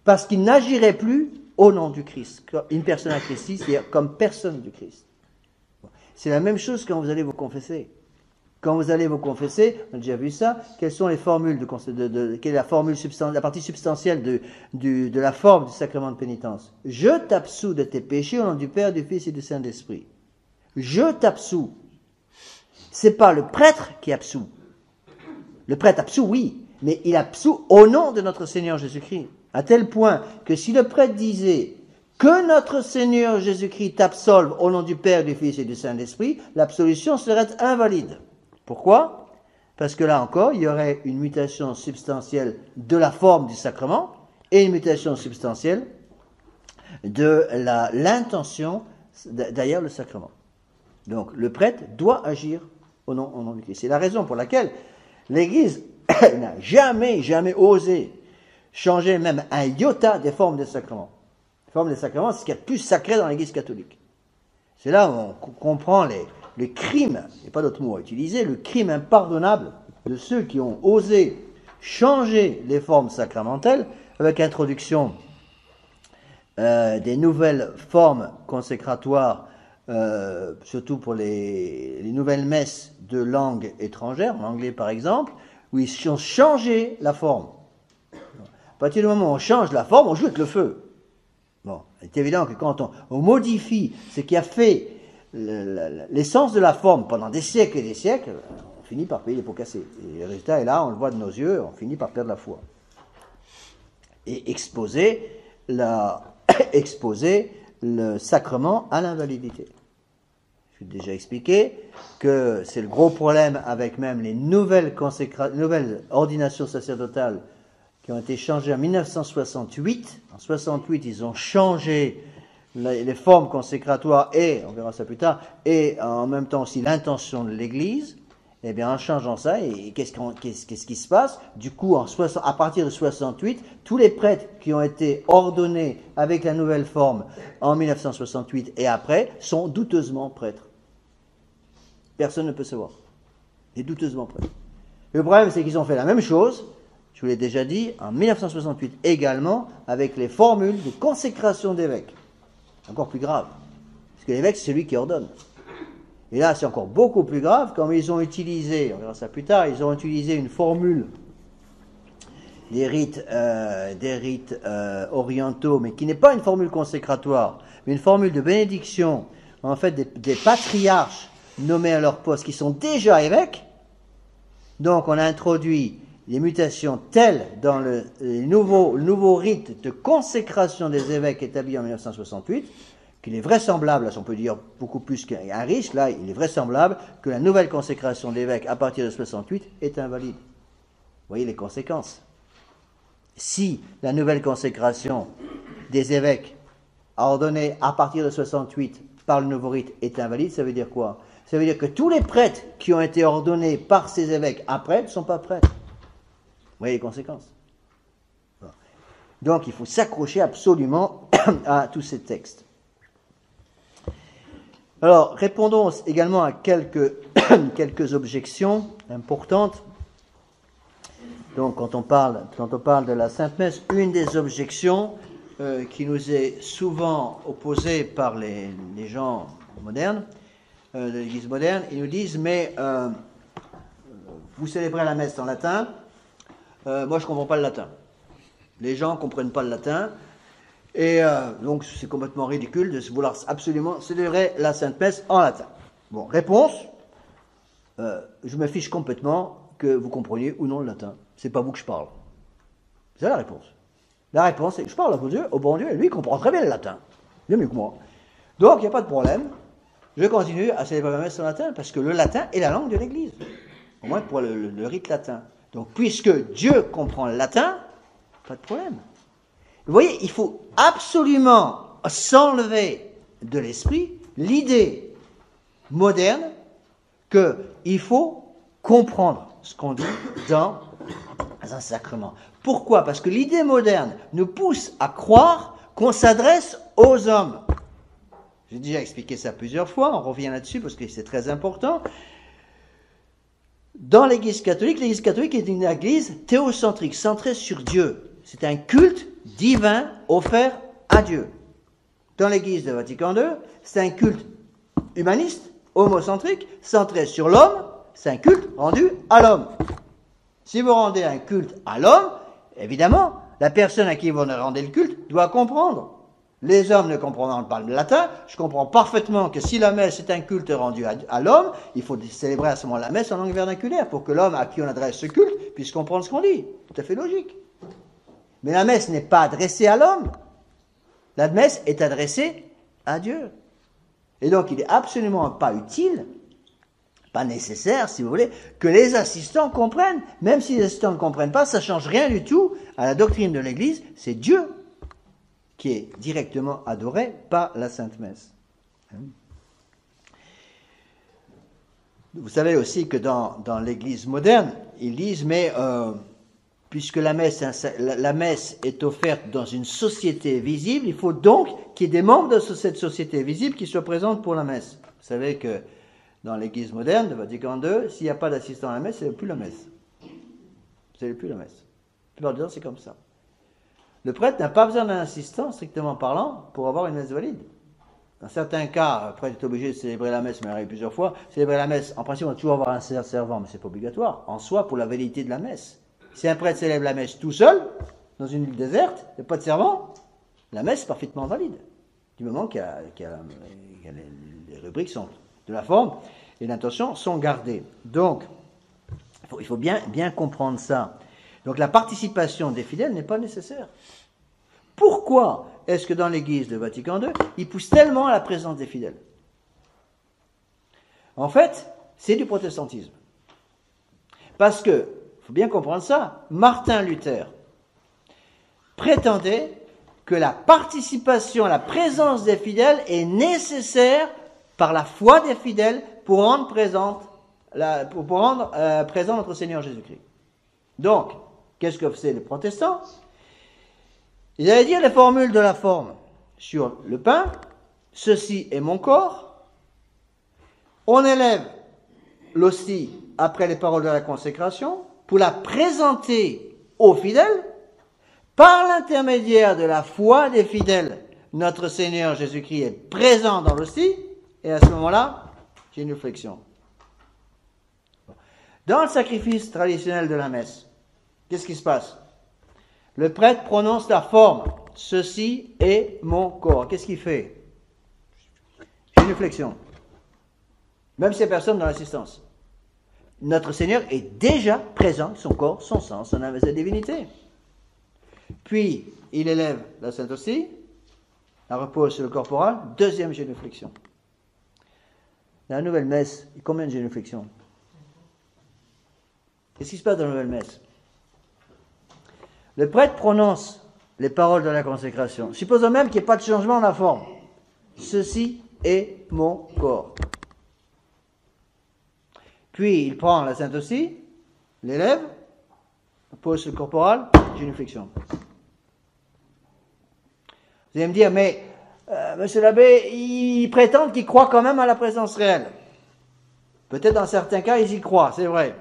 Parce qu'il n'agirait plus au nom du Christ, une personne à Christi, c'est-à-dire comme personne du Christ. C'est la même chose quand vous allez vous confesser. Quand vous allez vous confesser, on a déjà vu ça, quelles sont les formules quelle est la formule la partie substantielle de la forme du sacrement de pénitence? Je t'absous de tes péchés au nom du Père, du Fils et du Saint-Esprit. Je t'absous. C'est pas le prêtre qui absout. Le prêtre absout, oui, mais il absout au nom de notre Seigneur Jésus-Christ. À tel point que si le prêtre disait que notre Seigneur Jésus-Christ t'absolve au nom du Père, du Fils et du Saint-Esprit, l'absolution serait invalide. Pourquoi? Parce que là encore, il y aurait une mutation substantielle de la forme du sacrement et une mutation substantielle de l'intention derrière le sacrement. Donc le prêtre doit agir au nom du Christ. C'est la raison pour laquelle l'Église n'a jamais osé changer même un iota des formes des sacrements. Les formes des sacrements, c'est ce qu'il y a de plus sacré dans l'Église catholique. C'est là où on comprend le crime, il n'y a pas d'autre mot à utiliser, le crime impardonnable de ceux qui ont osé changer les formes sacramentelles avec l'introduction des nouvelles formes consécratoires, surtout pour les nouvelles messes de langue étrangère, en anglais par exemple, où ils ont changé la forme. À partir du moment où on change la forme, on joue avec le feu. Bon, c'est évident que quand on modifie ce qui a fait l'essence de la forme pendant des siècles et des siècles, on finit par payer les pots cassés. Et le résultat est là, on le voit de nos yeux, on finit par perdre la foi. Et exposer le sacrement à l'invalidité. Je vous ai déjà expliqué que c'est le gros problème avec même les nouvelles ordinations sacerdotales qui ont été changées en 1968. En 68, ils ont changé les formes consécratoires et, on verra ça plus tard, et en même temps aussi l'intention de l'Église. Eh bien, en changeant ça, et qu'est-ce qui se passe? Du coup, à partir de 68, tous les prêtres qui ont été ordonnés avec la nouvelle forme en 1968 et après sont douteusement prêtres. Personne ne peut savoir. Et douteusement prêtres. Le problème, c'est qu'ils ont fait la même chose, je vous l'ai déjà dit, en 1968 également, avec les formules de consécration d'évêques. Encore plus grave. Parce que l'évêque, c'est celui qui ordonne. Et là, c'est encore beaucoup plus grave, comme ils ont utilisé, on verra ça plus tard, ils ont utilisé une formule des rites orientaux, mais qui n'est pas une formule consécratoire, mais une formule de bénédiction, en fait, des patriarches nommés à leur poste, qui sont déjà évêques. Donc, on a introduit les mutations telles dans le nouveau rite de consécration des évêques établi en 1968, qu'il est vraisemblable, là, on peut dire beaucoup plus qu'un risque, là, il est vraisemblable que la nouvelle consécration d'évêques à partir de 68 est invalide. Vous voyez les conséquences. Si la nouvelle consécration des évêques ordonnée à partir de 68 par le nouveau rite est invalide, ça veut dire quoi? Ça veut dire que tous les prêtres qui ont été ordonnés par ces évêques après ne sont pas prêtres. Vous voyez les conséquences. Donc il faut s'accrocher absolument à tous ces textes. Alors, répondons également à quelques objections importantes. Donc, quand on parle de la Sainte Messe, une des objections qui nous est souvent opposée par les gens modernes, de l'Église moderne, ils nous disent, mais vous célébrez la messe en latin, moi je ne comprends pas le latin. Les gens ne comprennent pas le latin. Et donc c'est complètement ridicule de vouloir absolument célébrer la Sainte Messe en latin. Bon, réponse, je me fiche complètement que vous compreniez ou non le latin. c'est pas vous que je parle. C'est la réponse. La réponse, c'est que je parle au bon Dieu, et lui, il comprend très bien le latin. Bien mieux que moi. Donc, il n'y a pas de problème. Je continue à célébrer ma messe en latin, parce que le latin est la langue de l'Église. Au moins pour le rite latin. Donc, puisque Dieu comprend le latin, pas de problème. Vous voyez, il faut absolument s'enlever de l'esprit l'idée moderne qu'il faut comprendre ce qu'on dit dans un sacrement. Pourquoi? Parce que l'idée moderne nous pousse à croire qu'on s'adresse aux hommes. J'ai déjà expliqué ça plusieurs fois, on revient là-dessus parce que c'est très important. Dans l'Église catholique est une Église théocentrique, centrée sur Dieu. C'est un culte divin offert à Dieu. Dans l'Église de Vatican II, c'est un culte humaniste, homocentrique, centré sur l'homme, c'est un culte rendu à l'homme. Si vous rendez un culte à l'homme, évidemment, la personne à qui vous rendez le culte doit comprendre. Les hommes ne comprendront pas le latin, je comprends parfaitement que si la messe est un culte rendu à l'homme, il faut célébrer à ce moment la messe en langue vernaculaire pour que l'homme à qui on adresse ce culte puisse comprendre ce qu'on dit. Tout à fait logique. Mais la messe n'est pas adressée à l'homme. La messe est adressée à Dieu. Et donc, il n'est absolument pas utile, pas nécessaire, si vous voulez, que les assistants comprennent. Même si les assistants ne comprennent pas, ça ne change rien du tout à la doctrine de l'Église. C'est Dieu qui est directement adoré par la Sainte Messe. Vous savez aussi que dans l'Église moderne, ils disent, mais puisque la messe est offerte dans une société visible, il faut donc qu'il y ait des membres de cette société visible qui soient présents pour la messe. Vous savez que dans l'Église moderne de Vatican II, s'il n'y a pas d'assistant à la messe, c'est plus la messe. C'est plus la messe. La plupart du temps, c'est comme ça. Le prêtre n'a pas besoin d'un assistant, strictement parlant, pour avoir une messe valide. Dans certains cas, le prêtre est obligé de célébrer la messe, mais il arrive plusieurs fois. Célébrer la messe, en principe, on va toujours avoir un servant, mais ce n'est pas obligatoire, en soi, pour la validité de la messe. Si un prêtre célèbre la messe tout seul, dans une île déserte, il n'y a pas de servant, la messe est parfaitement valide. Du moment qu'il y a les rubriques sont de la forme et l'intention sont gardées. Donc, il faut bien comprendre ça. Donc la participation des fidèles n'est pas nécessaire. Pourquoi est-ce que dans l'Église de Vatican II, il pousse tellement à la présence des fidèles? En fait, c'est du protestantisme. Parce que, il faut bien comprendre ça, Martin Luther prétendait que la participation, la présence des fidèles est nécessaire par la foi des fidèles pour rendre présent notre Seigneur Jésus-Christ. Donc, qu'est-ce que faisaient les protestants? Ils allaient dire les formules de la forme sur le pain, ceci est mon corps. On élève l'hostie après les paroles de la consécration pour la présenter aux fidèles. Par l'intermédiaire de la foi des fidèles, notre Seigneur Jésus-Christ est présent dans l'hostie, et à ce moment-là, j'ai une réflexion. Dans le sacrifice traditionnel de la messe, qu'est-ce qui se passe? Le prêtre prononce la forme. Ceci est mon corps. Qu'est-ce qu'il fait? Une réflexion. Même s'il n'y a personne dans l'assistance. Notre Seigneur est déjà présent, son corps, son sang, son âme et sa divinité. Puis, il élève la Sainte Hostie, la repose sur le corporal, deuxième génuflexion. Dans la nouvelle messe, combien de génuflexions? Qu'est-ce qui se passe dans la nouvelle messe? Le prêtre prononce les paroles de la consécration. Supposons même qu'il n'y ait pas de changement dans la forme. Ceci est mon corps. Puis il prend la Sainte Hostie, l'élève, pose sur le corporal, génuflexion. Vous allez me dire, mais monsieur l'abbé, ils prétendent qu'ils croient quand même à la présence réelle. Peut-être dans certains cas, ils y croient, c'est vrai.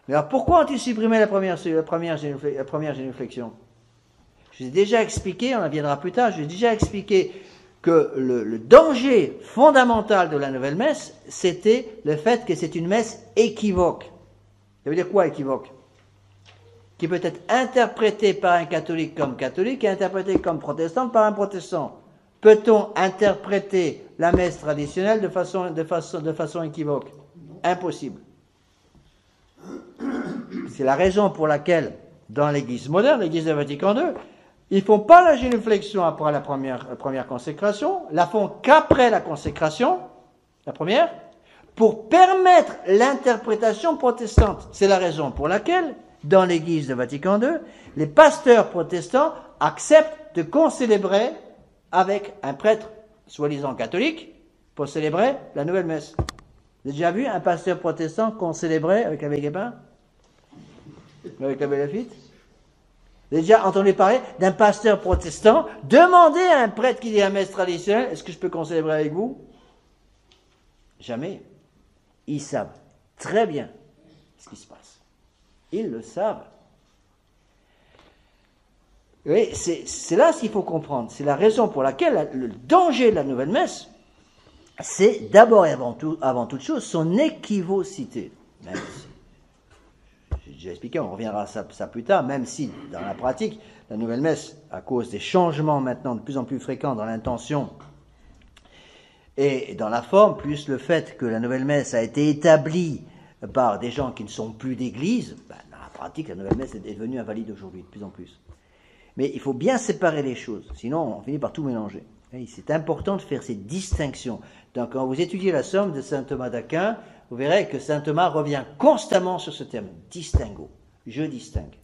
Mais alors pourquoi ont-ils supprimé la première génuflexion? Je vous ai déjà expliqué, on en viendra plus tard, je vous ai déjà expliqué que le danger fondamental de la nouvelle messe, c'était le fait que c'est une messe équivoque. Ça veut dire quoi équivoque? Qui peut être interprétée par un catholique comme catholique et interprétée comme protestante par un protestant. Peut-on interpréter la messe traditionnelle de façon équivoque? Impossible. c'est la raison pour laquelle, dans l'Église moderne, l'Église de Vatican II, ils ne font pas la génuflexion après la première consécration, la font qu'après la consécration, la première, pour permettre l'interprétation protestante. C'est la raison pour laquelle, dans l'Église de Vatican II, les pasteurs protestants acceptent de concélébrer avec un prêtre soi-disant catholique pour célébrer la nouvelle messe. Vous avez déjà vu un pasteur protestant concélébrer avec la Guépin? Avec la Bénéfice? Vous avez déjà entendu parler d'un pasteur protestant demander à un prêtre qui dit la messe traditionnelle, est-ce que je peux concélébrer avec vous? Jamais. Ils savent très bien ce qui se passe. Ils le savent. Oui, c'est là ce qu'il faut comprendre. C'est la raison pour laquelle le danger de la nouvelle messe, c'est d'abord et avant toute chose son équivocité. Même si, j'ai déjà expliqué, on reviendra à ça plus tard, même si dans la pratique, la nouvelle messe, à cause des changements maintenant de plus en plus fréquents dans l'intention et dans la forme, plus le fait que la nouvelle messe a été établie par des gens qui ne sont plus d'église, dans la pratique, la nouvelle messe est devenue invalide aujourd'hui, de plus en plus. Mais il faut bien séparer les choses, sinon on finit par tout mélanger. C'est important de faire ces distinctions. Donc quand vous étudiez la somme de saint Thomas d'Aquin, vous verrez que saint Thomas revient constamment sur ce terme, distinguo, je distingue.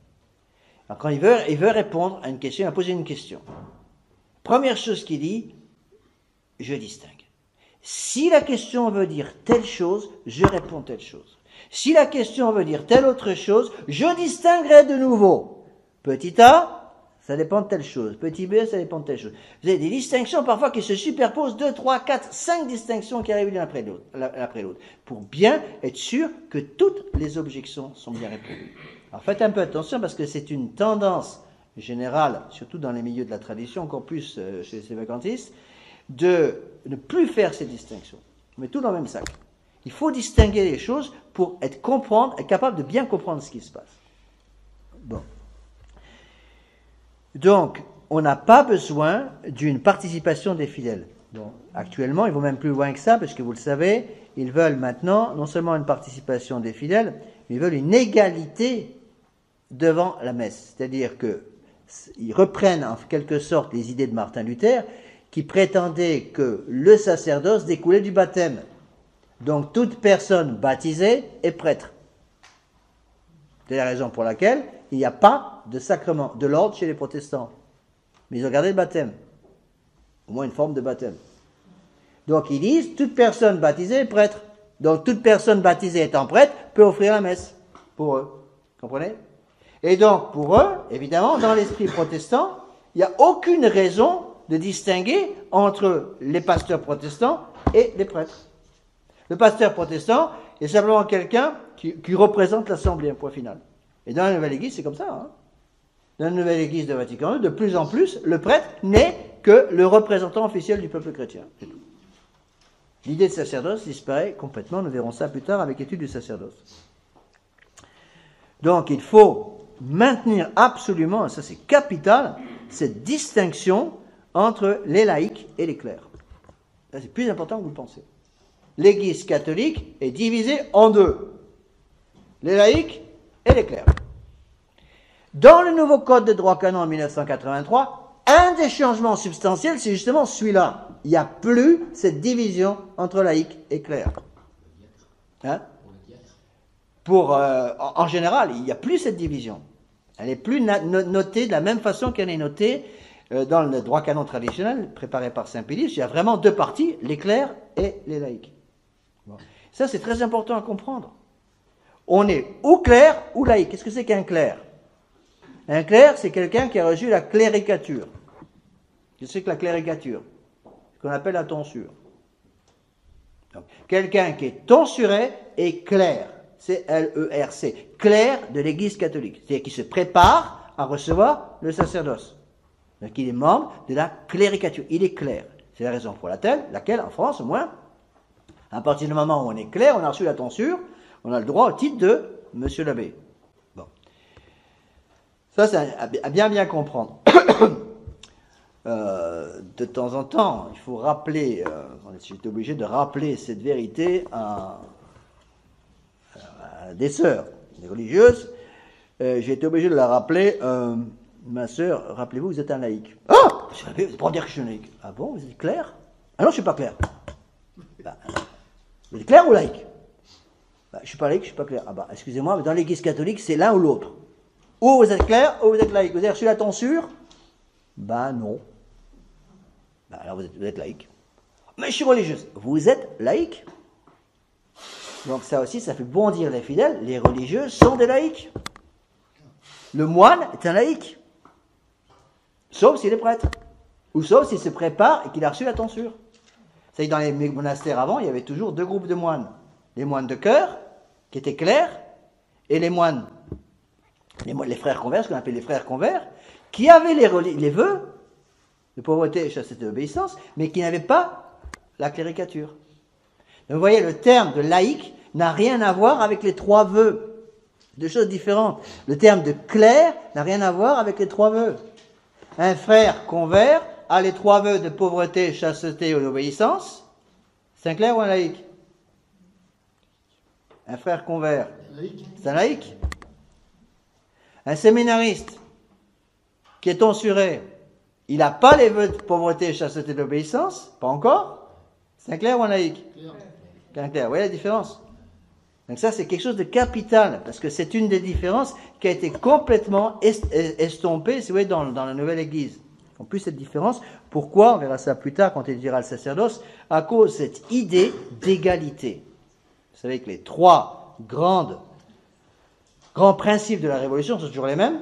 Alors quand il veut répondre à une question, il va poser une question. Première chose qu'il dit, je distingue. Si la question veut dire telle chose, je réponds telle chose. Si la question veut dire telle autre chose, je distinguerai de nouveau. Petit a, ça dépend de telle chose. Petit b, ça dépend de telle chose. Vous avez des distinctions parfois qui se superposent, 2, 3, 4, 5 distinctions qui arrivent l'une après l'autre, pour bien être sûr que toutes les objections sont bien répondues. Alors faites un peu attention parce que c'est une tendance générale, surtout dans les milieux de la tradition, encore plus chez les vacantistes, de ne plus faire ces distinctions. On met tout dans le même sac. Il faut distinguer les choses pour être capable de bien comprendre ce qui se passe. Bon. Donc, on n'a pas besoin d'une participation des fidèles. Bon, actuellement, ils vont même plus loin que ça, parce que vous le savez, ils veulent maintenant non seulement une participation des fidèles, mais ils veulent une égalité devant la messe. C'est-à-dire qu'ils reprennent en quelque sorte les idées de Martin Luther, qui prétendait que le sacerdoce découlait du baptême. Donc, toute personne baptisée est prêtre. C'est la raison pour laquelle il n'y a pas de sacrement de l'ordre chez les protestants. Mais ils ont gardé le baptême. Au moins une forme de baptême. Donc ils disent, toute personne baptisée est prêtre. Donc toute personne baptisée étant prêtre peut offrir la messe. Pour eux. Comprenez? Et donc pour eux, évidemment, dans l'esprit protestant, il n'y a aucune raison de distinguer entre les pasteurs protestants et les prêtres. Le pasteur protestant est simplement quelqu'un qui représente l'Assemblée, un point final. Et dans la Nouvelle Église, c'est comme ça. Hein. Dans la Nouvelle Église de Vatican II, de plus en plus, le prêtre n'est que le représentant officiel du peuple chrétien. C'est tout. L'idée de sacerdoce disparaît complètement. Nous verrons ça plus tard avec l'étude du sacerdoce. Donc, il faut maintenir absolument, et ça c'est capital, cette distinction entre les laïcs et les clercs. Ça, c'est plus important que vous le pensez. L'Église catholique est divisée en deux. Les laïcs et les clercs. Dans le nouveau code de droit canon en 1983, un des changements substantiels, c'est justement celui-là. Il n'y a plus cette division entre laïcs et clercs. Hein? En général, il n'y a plus cette division. Elle n'est plus notée de la même façon qu'elle est notée dans le droit canon traditionnel préparé par Saint Pédis. Il y a vraiment deux parties, les clercs et les laïcs. Bon. Ça, c'est très important à comprendre. On est ou clerc ou laïc. Qu'est-ce que c'est qu'un clerc? Un clerc, c'est quelqu'un qui a reçu la cléricature. Qu'est-ce que c'est que la cléricature? Ce qu'on appelle la tonsure. Donc, quelqu'un qui est tonsuré est clerc. C-L-E-R-C. Clerc de l'Église catholique. C'est-à-dire qui se prépare à recevoir le sacerdoce. Donc il est membre de la cléricature. Il est clerc. C'est la raison pour laquelle, en France au moins, à partir du moment où on est clerc, on a reçu la tonsure, on a le droit au titre de Monsieur l'abbé. Bon. Ça, c'est à bien comprendre. De temps en temps, il faut rappeler, j'étais obligé de rappeler cette vérité à des sœurs, des religieuses, j'ai été obligé de la rappeler. Ma sœur, rappelez-vous, vous êtes un laïc. Ah, c'est pour dire que je suis un laïc. Ah bon, vous êtes clair? Ah non, je suis pas clair. Bah, vous êtes clair ou laïc? Bah, je suis pas laïc, je suis pas clair. Ah bah, excusez-moi, mais dans l'église catholique, c'est l'un ou l'autre. Ou vous êtes clair, ou vous êtes laïc. Vous avez reçu la tonsure? Bah non. Bah alors vous êtes laïc. Mais je suis religieuse. Vous êtes laïc? Donc ça aussi, ça fait bondir les fidèles. Les religieux sont des laïcs. Le moine est un laïc. Sauf s'il est prêtre. Ou sauf s'il se prépare et qu'il a reçu la tonsure. C'est que dans les monastères avant, il y avait toujours deux groupes de moines. Les moines de cœur, qui étaient clairs, et les moines, les frères convers, ce qu'on appelle les frères convers, qui avaient les vœux de pauvreté, chasteté et obéissance, mais qui n'avaient pas la cléricature. Donc vous voyez, le terme de laïc n'a rien à voir avec les trois vœux. Deux choses différentes. Le terme de clerc n'a rien à voir avec les trois vœux. Un frère convers a les trois vœux de pauvreté, chasteté et obéissance. C'est un clerc ou un laïc? Un frère convers, c'est un laïc. Un séminariste qui est tonsuré, il n'a pas les vœux de pauvreté, chasteté et d'obéissance, pas encore. C'est un clerc ou un laïc? Un clerc. Vous voyez la différence? Donc ça, c'est quelque chose de capital, parce que c'est une des différences qui a été complètement estompée, si vous voyez, dans la nouvelle Église. En plus, cette différence, pourquoi? On verra ça plus tard quand il dira le sacerdoce, à cause de cette idée d'égalité. Vous savez que les trois grands principes de la Révolution sont toujours les mêmes.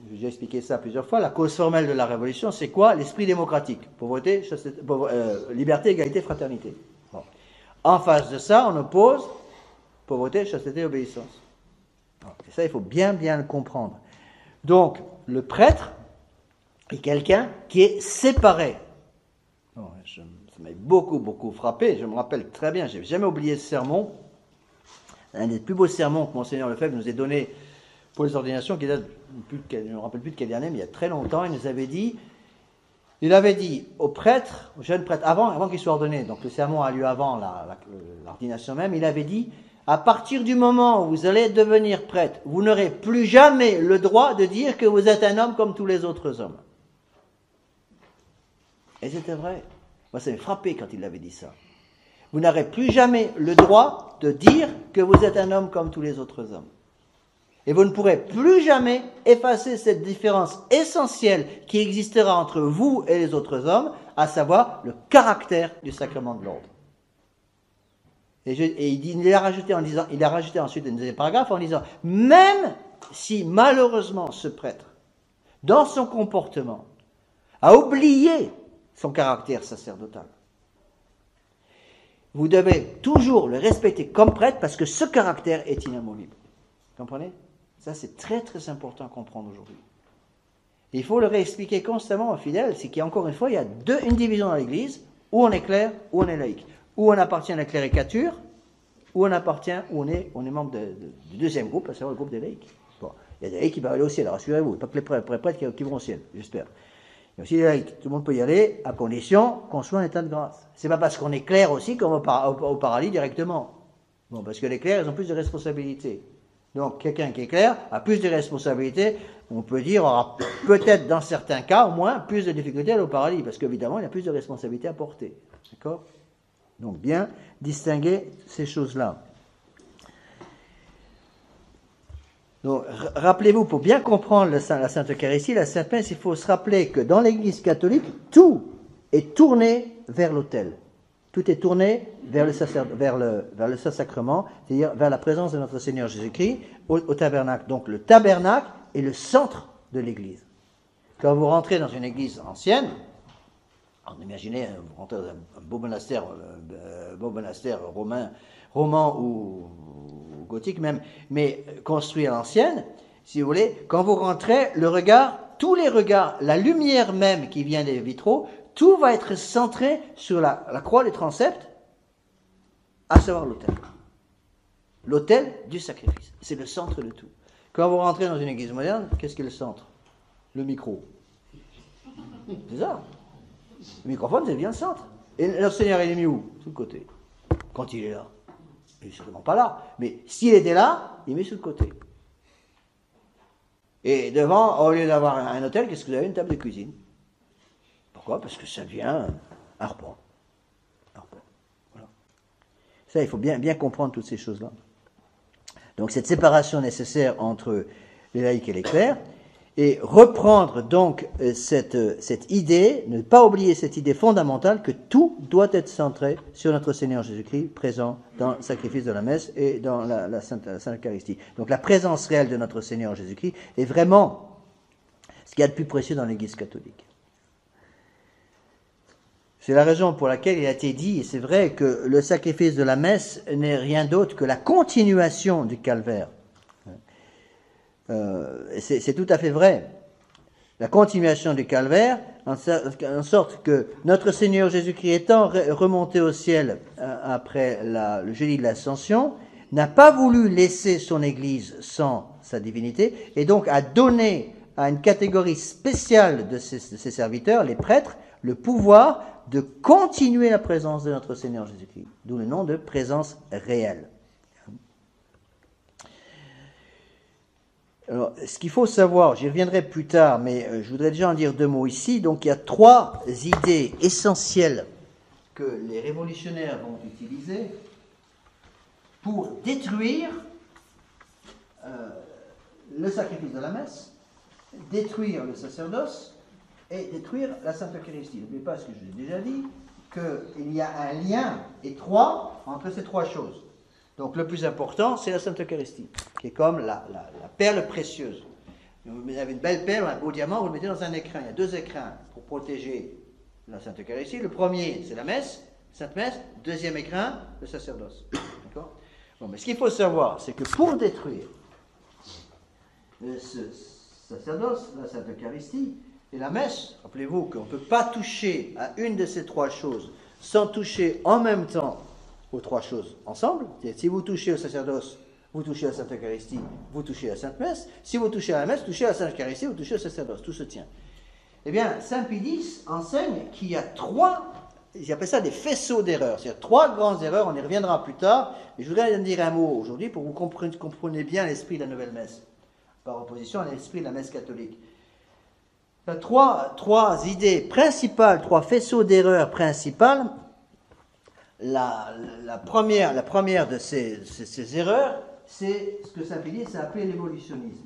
J'ai déjà expliqué ça plusieurs fois. La cause formelle de la Révolution, c'est quoi? L'esprit démocratique. Pauvreté, liberté, égalité, fraternité. Bon. En face de ça, on oppose pauvreté, chasteté, obéissance. Et ça, il faut bien le comprendre. Donc, le prêtre est quelqu'un qui est séparé. Bon, ça m'a beaucoup frappé. Je me rappelle très bien, je n'ai jamais oublié ce sermon. Un des plus beaux sermons que Monseigneur Lefebvre nous a donné pour les ordinations, qui date, je ne me rappelle plus de quelle année, mais il y a très longtemps, il avait dit aux prêtres, aux jeunes prêtres, avant qu'ils soient ordonnés, donc le sermon a lieu avant l'ordination même, il avait dit, à partir du moment où vous allez devenir prêtre, vous n'aurez plus jamais le droit de dire que vous êtes un homme comme tous les autres hommes. Et c'était vrai. Moi, ça m'a frappé quand il avait dit ça. Vous n'aurez plus jamais le droit de dire que vous êtes un homme comme tous les autres hommes. Et vous ne pourrez plus jamais effacer cette différence essentielle qui existera entre vous et les autres hommes, à savoir le caractère du sacrement de l'ordre. Et il a rajouté ensuite un deuxième paragraphe en disant, même si malheureusement ce prêtre, dans son comportement, a oublié son caractère sacerdotal, vous devez toujours le respecter comme prêtre parce que ce caractère est inamovible. Vous comprenez? Ça, c'est très important à comprendre aujourd'hui. Il faut le réexpliquer constamment aux fidèles, c'est qu'il y a encore une fois, il y a une division dans l'Église, où on est clerc, où on est laïc. Où on appartient à la cléricature, où on est membre du deuxième groupe, à savoir le groupe des laïcs. Bon, il y a des laïcs qui vont aller au ciel, rassurez-vous, pas que les prêtres qui vont au ciel, j'espère. Il y a aussi les laïcs, tout le monde peut y aller, à condition qu'on soit en état de grâce. C'est pas parce qu'on est clerc aussi qu'on va au paradis directement. Bon, parce que les clercs, ils ont plus de responsabilités. Donc, quelqu'un qui est clerc a plus de responsabilités, on peut dire, aura peut-être dans certains cas, au moins, plus de difficultés à aller au paradis, parce qu'évidemment, il a plus de responsabilités à porter. D'accord? Donc, bien distinguer ces choses-là. Donc, rappelez-vous, pour bien comprendre la Sainte Eucharistie, la Sainte Messe, il faut se rappeler que dans l'Église catholique, tout est tourné vers l'autel. Tout est tourné vers le Saint-Sacrement, c'est-à-dire vers la présence de notre Seigneur Jésus-Christ au tabernacle. Donc le tabernacle est le centre de l'Église. Quand vous rentrez dans une église ancienne, imaginez, vous rentrez dans un beau monastère roman ou gothique même, mais construit à l'ancienne, si vous voulez, quand vous rentrez, tous les regards, la lumière même qui vient des vitraux, tout va être centré sur la croix des transepts, à savoir l'autel. L'autel du sacrifice. C'est le centre de tout. Quand vous rentrez dans une église moderne, qu'est-ce qui est le centre? Le micro. C'est ça. Le microphone, c'est bien le centre. Et le Seigneur, il est mis où? Sous le côté. Quand il est là. Il n'est certainement pas là. Mais s'il était là, il est mis sous le côté. Et devant, au lieu d'avoir un hôtel, qu'est-ce que vous avez? Une table de cuisine. Pourquoi? Parce que ça devient un repas. Voilà. Ça, il faut bien comprendre toutes ces choses-là. Donc cette séparation nécessaire entre les laïcs et les clercs, et reprendre donc cette idée, ne pas oublier cette idée fondamentale que tout doit être centré sur notre Seigneur Jésus-Christ, présent dans le sacrifice de la messe et dans la Sainte Eucharistie. Donc la présence réelle de notre Seigneur Jésus-Christ est vraiment ce qu'il y a de plus précieux dans l'Église catholique. C'est la raison pour laquelle il a été dit, et c'est vrai, que le sacrifice de la messe n'est rien d'autre que la continuation du calvaire. C'est tout à fait vrai. La continuation du calvaire, en sorte que notre Seigneur Jésus-Christ étant remonté au ciel après le jeudi de l'Ascension, n'a pas voulu laisser son Église sans sa divinité, et donc a donné à une catégorie spéciale de ses serviteurs, les prêtres, le pouvoir de continuer la présence de notre Seigneur Jésus-Christ, d'où le nom de présence réelle. Alors, ce qu'il faut savoir, j'y reviendrai plus tard, mais je voudrais déjà en dire deux mots ici. Donc, il y a trois idées essentielles que les révolutionnaires vont utiliser pour détruire le sacrifice de la messe, détruire le sacerdoce et détruire la Sainte Eucharistie. N'oubliez pas ce que je vous ai déjà dit, qu'il y a un lien étroit entre ces trois choses. Donc le plus important, c'est la Sainte Eucharistie, qui est comme la perle précieuse. Vous avez une belle perle, un beau diamant, vous le mettez dans un écrin. Il y a deux écrins pour protéger la Sainte Eucharistie. Le premier, c'est la messe, Sainte Messe. Deuxième écrin, le sacerdoce. D'accord? Bon, mais ce qu'il faut savoir, c'est que pour détruire ce sacerdoce, la Sainte Eucharistie et la messe, rappelez-vous qu'on ne peut pas toucher à une de ces trois choses sans toucher en même temps aux trois choses ensemble. Si vous touchez au sacerdoce, vous touchez à la Sainte Eucharistie, vous touchez à la Sainte Messe. Si vous touchez à la messe, vous touchez à la Sainte Eucharistie, vous touchez au sacerdoce. Tout se tient. Eh bien, Saint Pie enseigne qu'il y a trois, il appelle ça des faisceaux d'erreurs. C'est-à-dire trois grandes erreurs, on y reviendra plus tard, mais je voudrais en dire un mot aujourd'hui pour que vous compreniez bien l'esprit de la nouvelle messe, par opposition à l'esprit de la messe catholique. Il y a trois idées principales, trois faisceaux d'erreurs principales. La première de ces erreurs, c'est ce que Saint Pie a appelé l'évolutionnisme.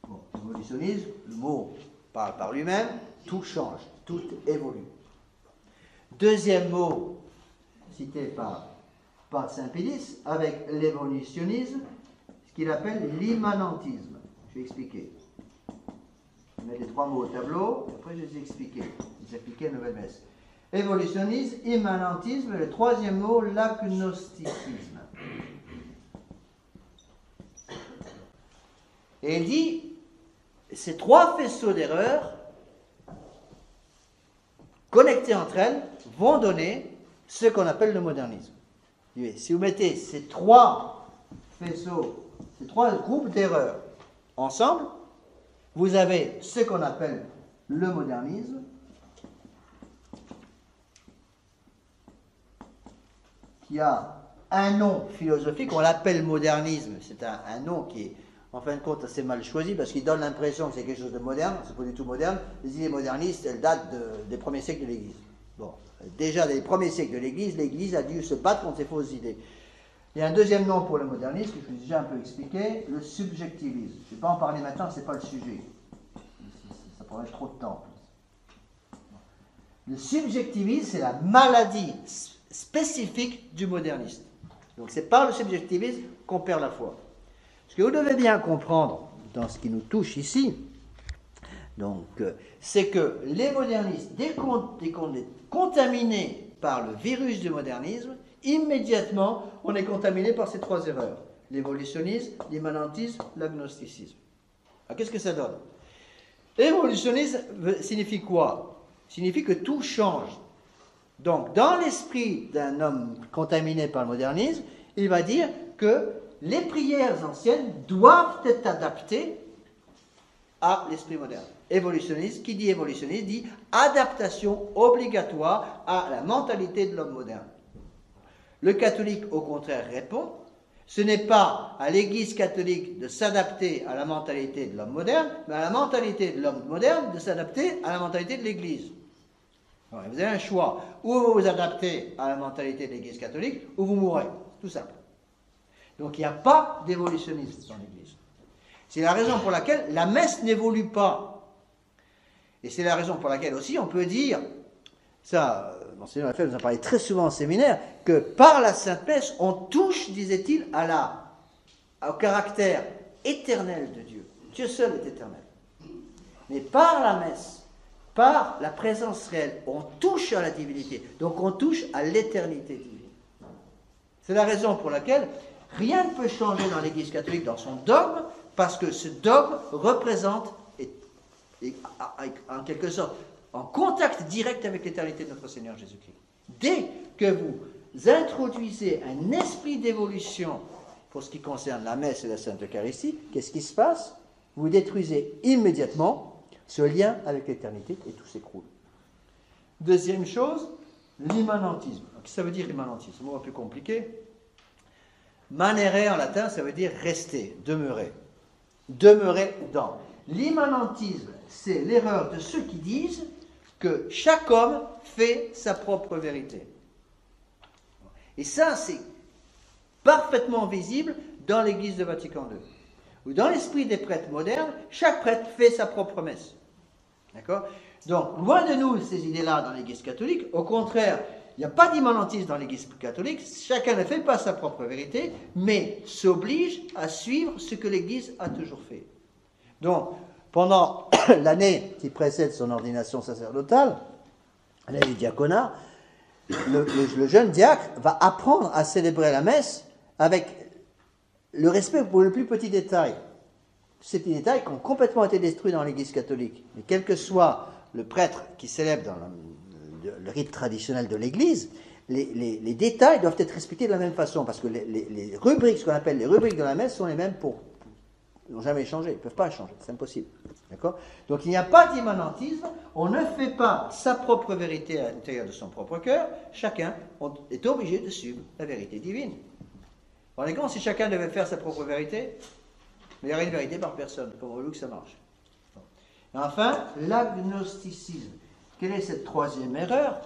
Bon, l'évolutionnisme, le mot parle par lui-même, tout change, tout évolue. Deuxième mot cité par Saint Pie, avec l'évolutionnisme, ce qu'il appelle l'immanentisme. Je vais expliquer. Je mets les trois mots au tableau, après je les ai expliqués. Je les ai expliqués à la nouvelle messe. Évolutionnisme, immanentisme, et le troisième mot, l'agnosticisme. Et il dit, ces trois faisceaux d'erreurs, connectés entre elles, vont donner ce qu'on appelle le modernisme. Si vous mettez ces trois faisceaux, ces trois groupes d'erreurs ensemble, vous avez ce qu'on appelle le modernisme, qui a un nom philosophique, on l'appelle modernisme, c'est un nom qui est en fin de compte assez mal choisi parce qu'il donne l'impression que c'est quelque chose de moderne, c'est pas du tout moderne. Les idées modernistes, elles datent des premiers siècles de l'Église. Bon, déjà des premiers siècles de l'Église a dû se battre contre ces fausses idées. Il y a un deuxième nom pour le modernisme, que je vous ai déjà un peu expliqué, le subjectivisme. Je ne vais pas en parler maintenant, ce n'est pas le sujet. Ça prendrait trop de temps. Le subjectivisme, c'est la maladie spécifique du moderniste. Donc c'est par le subjectivisme qu'on perd la foi. Ce que vous devez bien comprendre dans ce qui nous touche ici, c'est que les modernistes, dès qu'on est contaminé par le virus du modernisme, immédiatement, on est contaminé par ces trois erreurs. L'évolutionnisme, l'immanentisme, l'agnosticisme. Alors, qu'est-ce que ça donne? L'évolutionnisme signifie quoi? Signifie que tout change. Donc, dans l'esprit d'un homme contaminé par le modernisme, il va dire que les prières anciennes doivent être adaptées à l'esprit moderne. Évolutionniste, qui dit évolutionniste, dit adaptation obligatoire à la mentalité de l'homme moderne. Le catholique, au contraire, répond, Ce n'est pas à l'Église catholique de s'adapter à la mentalité de l'homme moderne, mais à la mentalité de l'homme moderne de s'adapter à la mentalité de l'Église. Vous avez un choix. Ou vous vous adaptez à la mentalité de l'Église catholique, ou vous mourrez. Tout simple. Donc il n'y a pas d'évolutionnisme dans l'Église. C'est la raison pour laquelle la messe n'évolue pas. Et c'est la raison pour laquelle aussi on peut dire, ça, Monseigneur Lefebvre nous a parlé très souvent en séminaire, que par la Sainte Messe, on touche, disait-il, au caractère éternel de Dieu. Dieu seul est éternel. Mais par la messe, par la présence réelle, on touche à la divinité. Donc on touche à l'éternité divine. C'est la raison pour laquelle rien ne peut changer dans l'Église catholique, dans son dogme, parce que ce dogme représente, en quelque sorte, en contact direct avec l'éternité de notre Seigneur Jésus-Christ. Dès que vous introduisez un esprit d'évolution pour ce qui concerne la messe et la Sainte Eucharistie, qu'est-ce qui se passe? Vous détruisez immédiatement ce lien avec l'éternité et tout s'écroule. Deuxième chose, l'immanentisme. Qu'est-ce que ça veut dire l'immanentisme? C'est un mot un peu compliqué. Manere en latin, ça veut dire rester, demeurer. Demeurer dans. L'immanentisme, c'est l'erreur de ceux qui disent que chaque homme fait sa propre vérité. Et ça, c'est parfaitement visible dans l'Église de Vatican II. Ou dans l'esprit des prêtres modernes, chaque prêtre fait sa propre messe. D'accord? Donc, loin de nous ces idées-là dans l'Église catholique, au contraire, il n'y a pas d'immanentisme dans l'Église catholique, chacun ne fait pas sa propre vérité, mais s'oblige à suivre ce que l'Église a toujours fait. Donc, pendant l'année qui précède son ordination sacerdotale, l'année du diaconat, le jeune diacre va apprendre à célébrer la messe avec le respect pour le plus petit détail. Ces petits détails qui ont complètement été détruits dans l'Église catholique. Mais quel que soit le prêtre qui célèbre dans le rite traditionnel de l'Église, les détails doivent être respectés de la même façon, parce que les rubriques, ce qu'on appelle les rubriques de la messe, sont les mêmes ils n'ont jamais changé, ils ne peuvent pas changer, c'est impossible. D'accord? Donc il n'y a pas d'immanentisme, on ne fait pas sa propre vérité à l'intérieur de son propre cœur, chacun est obligé de suivre la vérité divine. Vous rendez compte, si chacun devait faire sa propre vérité, il n'y aurait une vérité par personne, comment voulez-vous que ça marche? Et enfin, l'agnosticisme. Quelle est cette troisième erreur?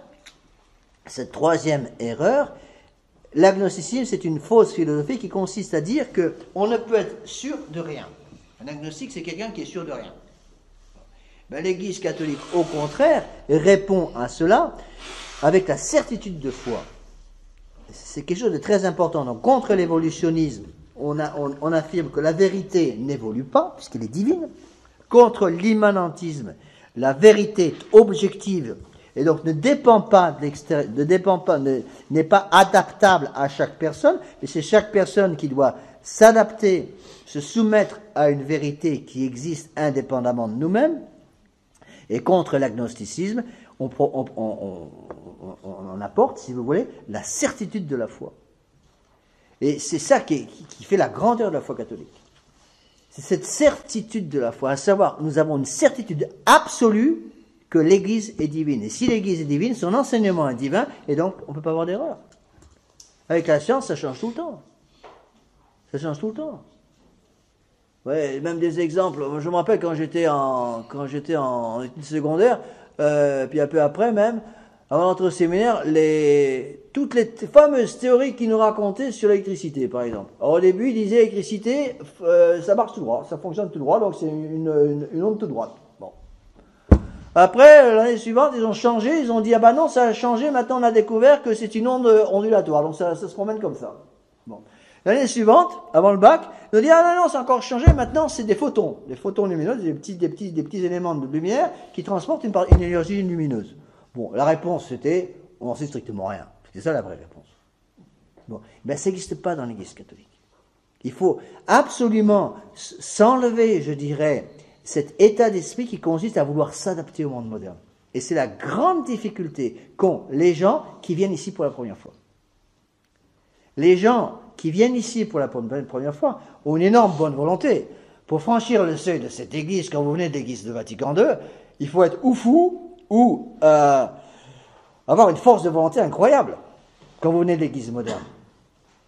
Cette troisième erreur, l'agnosticisme, c'est une fausse philosophie qui consiste à dire qu'on ne peut être sûr de rien. Un agnostique, c'est quelqu'un qui est sûr de rien. Ben, l'Église catholique, au contraire, répond à cela avec la certitude de foi. C'est quelque chose de très important. Donc, contre l'évolutionnisme, on affirme que la vérité n'évolue pas, puisqu'elle est divine. Contre l'immanentisme, la vérité est objective et donc ne dépend pas de l'extérieur, n'est pas adaptable à chaque personne, mais c'est chaque personne qui doit s'adapter, se soumettre à une vérité qui existe indépendamment de nous-mêmes. Et contre l'agnosticisme, on apporte, si vous voulez, la certitude de la foi. Et c'est ça qui fait la grandeur de la foi catholique. C'est cette certitude de la foi, à savoir, nous avons une certitude absolue que l'Église est divine. Et si l'Église est divine, son enseignement est divin, et donc on ne peut pas avoir d'erreur. Avec la science, ça change tout le temps. Ça change tout le temps. Ouais, même des exemples. Je me rappelle quand j'étais en études secondaires, puis un peu après même, avant d'entrer au séminaire, toutes les fameuses théories qu'ils nous racontaient sur l'électricité, par exemple. Alors, au début, ils disaient l'électricité, ça marche tout droit, ça fonctionne tout droit, donc c'est une onde tout droite. Bon. Après, l'année suivante, ils ont changé, ils ont dit, ah bah non, ça a changé, maintenant on a découvert que c'est une onde ondulatoire, donc ça se promène comme ça. Bon. L'année suivante, avant le bac, ils ont dit, ah non, c'est encore changé, maintenant c'est des photons lumineux, des petits éléments de lumière qui transportent une énergie lumineuse. Bon, la réponse c'était, on n'en sait strictement rien. C'est ça la vraie réponse. Bon, ben ça n'existe pas dans l'Église catholique. Il faut absolument s'enlever, je dirais, cet état d'esprit qui consiste à vouloir s'adapter au monde moderne. Et c'est la grande difficulté qu'ont les gens qui viennent ici pour la première fois. Les gens qui viennent ici pour la première fois ont une énorme bonne volonté. Pour franchir le seuil de cette église, quand vous venez de l'église de Vatican II, il faut être ou fou, ou avoir une force de volonté incroyable quand vous venez de l'église moderne.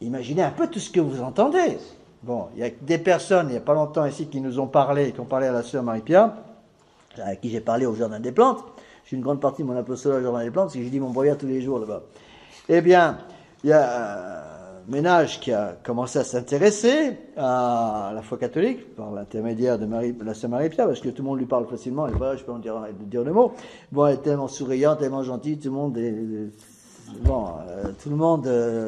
Imaginez un peu tout ce que vous entendez. Bon, il y a des personnes, il n'y a pas longtemps ici, qui nous ont parlé, qui ont parlé à la sœur Marie-Pierre, à qui j'ai parlé au Jardin des Plantes. J'ai une grande partie de mon apostolat au Jardin des Plantes, parce que je dis mon brouillard tous les jours là-bas. Eh bien, il y a un ménage qui a commencé à s'intéresser à la foi catholique, par l'intermédiaire de la sœur Marie-Pierre, parce que tout le monde lui parle facilement, et voilà, je peux en dire le mot. Bon, elle est tellement souriante, tellement gentille, tout le monde tout le monde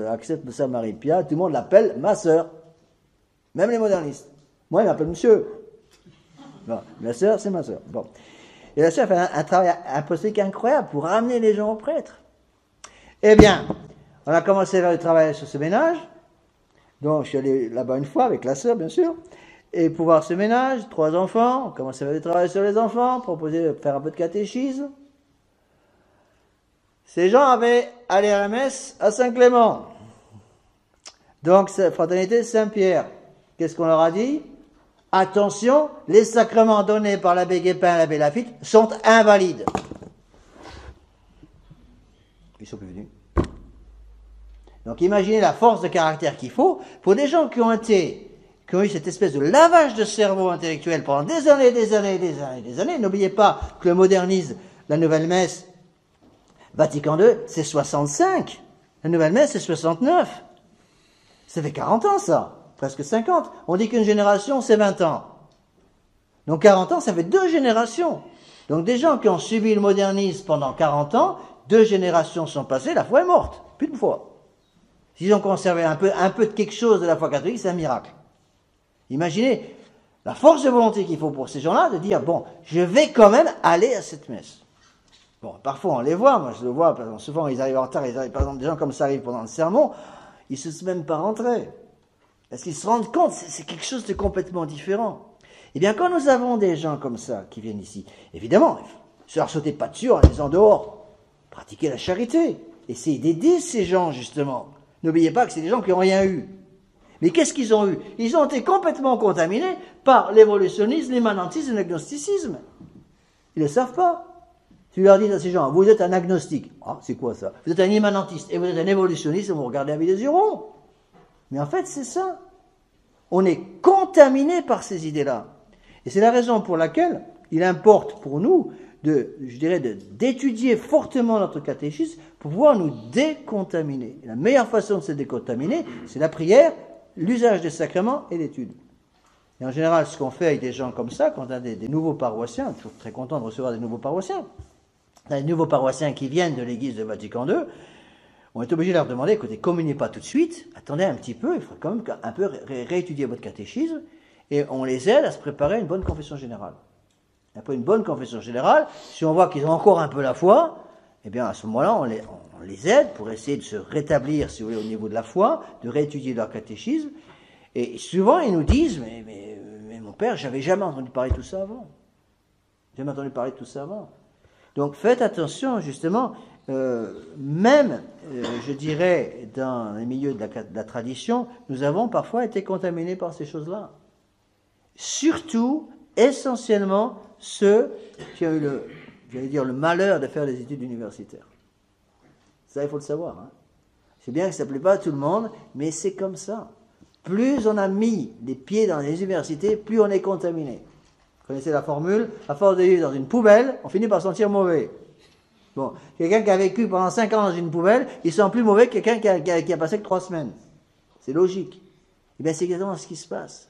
accepte sœur Marie-Pierre, tout le monde l'appelle ma sœur. Même les modernistes. Moi, il m'appelle monsieur. Bon, la sœur, c'est ma sœur. Bon. Et la sœur fait un travail apostolique incroyable pour ramener les gens au prêtre. Eh bien, on a commencé à faire le travail sur ce ménage. Donc, je suis allé là-bas une fois avec la sœur, bien sûr. Et pour voir ce ménage, 3 enfants, on commençait à faire du travail sur les enfants, proposer de faire un peu de catéchisme. Ces gens avaient allé à la messe à Saint-Clément. Donc, fraternité Saint-Pierre. Qu'est-ce qu'on leur a dit? Attention, les sacrements donnés par l'abbé Guépin et l'abbé Lafitte sont invalides. Ils sont plus venus. Donc imaginez la force de caractère qu'il faut pour des gens qui ont eu cette espèce de lavage de cerveau intellectuel pendant des années. N'oubliez pas que le modernisme, la nouvelle messe, Vatican II, c'est 65. La nouvelle messe, c'est 69. Ça fait 40 ans, ça. Presque 50. On dit qu'une génération, c'est 20 ans. Donc 40 ans, ça fait 2 générations. Donc des gens qui ont subi le modernisme pendant 40 ans, 2 générations sont passées, la foi est morte. Plus de foi. S'ils ont conservé un peu de quelque chose de la foi catholique, c'est un miracle. Imaginez la force de volonté qu'il faut pour ces gens-là de dire, bon, je vais quand même aller à cette messe. Bon, parfois on les voit, moi je le vois, souvent ils arrivent en retard, par exemple des gens comme ça arrivent pendant le sermon, ils ne se sont même pas rentrés. Parce qu'ils se rendent compte, c'est quelque chose de complètement différent. Eh bien, quand nous avons des gens comme ça qui viennent ici, évidemment, il faut se leur sauter pas dessus en les en dehors. Pratiquer la charité. Essayez d'aider ces gens, justement. N'oubliez pas que c'est des gens qui n'ont rien eu. Mais qu'est-ce qu'ils ont eu? Ils ont été complètement contaminés par l'évolutionnisme, l'immanentisme et l'agnosticisme. Ils ne le savent pas. Tu leur dis à ces gens, vous êtes un agnostique. Ah, c'est quoi ça? Vous êtes un immanentiste et vous êtes un évolutionniste et vous regardez avec des yeux ronds. Mais en fait, c'est ça. On est contaminé par ces idées-là. Et c'est la raison pour laquelle il importe pour nous d'étudier fortement notre catéchisme pour pouvoir nous décontaminer. Et la meilleure façon de se décontaminer, c'est la prière, l'usage des sacrements et l'étude. Et en général, ce qu'on fait avec des gens comme ça, quand on a des nouveaux paroissiens, je suis très content de recevoir des nouveaux paroissiens, des nouveaux paroissiens qui viennent de l'église de Vatican II, on est obligé de leur demander, écoutez, communiez pas tout de suite, attendez un petit peu, il faudrait quand même un peu réétudier votre catéchisme, et on les aide à se préparer à une bonne confession générale. Après une bonne confession générale, si on voit qu'ils ont encore un peu la foi, eh bien à ce moment-là, on les aide pour essayer de se rétablir, si vous voulez, au niveau de la foi, de réétudier leur catéchisme, et souvent ils nous disent, mais mon père, j'avais jamais entendu parler de tout ça avant. Jamais entendu parler de tout ça avant. Donc faites attention, justement, même, je dirais, dans les milieux de la tradition, nous avons parfois été contaminés par ces choses-là. Surtout, essentiellement, ceux qui ont eu le malheur de faire des études universitaires. Ça, il faut le savoir. Hein. C'est bien que ça ne plaît pas à tout le monde, mais c'est comme ça. Plus on a mis les pieds dans les universités, plus on est contaminé. Vous connaissez la formule? À force de vivre dans une poubelle, on finit par sentir mauvais. Bon, quelqu'un qui a vécu pendant 5 ans dans une poubelle, il sent plus mauvais que quelqu'un qui a passé que 3 semaines. C'est logique. Et bien, c'est exactement ce qui se passe.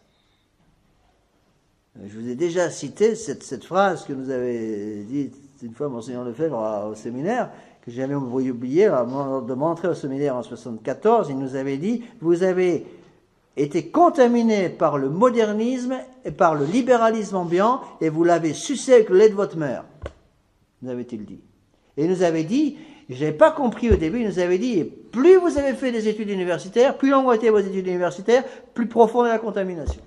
Je vous ai déjà cité cette phrase que nous avait dite une fois Monseigneur Lefebvre au séminaire, que j'avais oublié de montrer au séminaire en 1974. Il nous avait dit, vous avez été contaminé par le modernisme et par le libéralisme ambiant, et vous l'avez sucé avec le lait de votre mère. Nous avait-il dit. Et il nous avait dit, je n'avais pas compris au début, il nous avait dit, plus vous avez fait des études universitaires, plus longues ont été vos études universitaires, plus profonde est la contamination.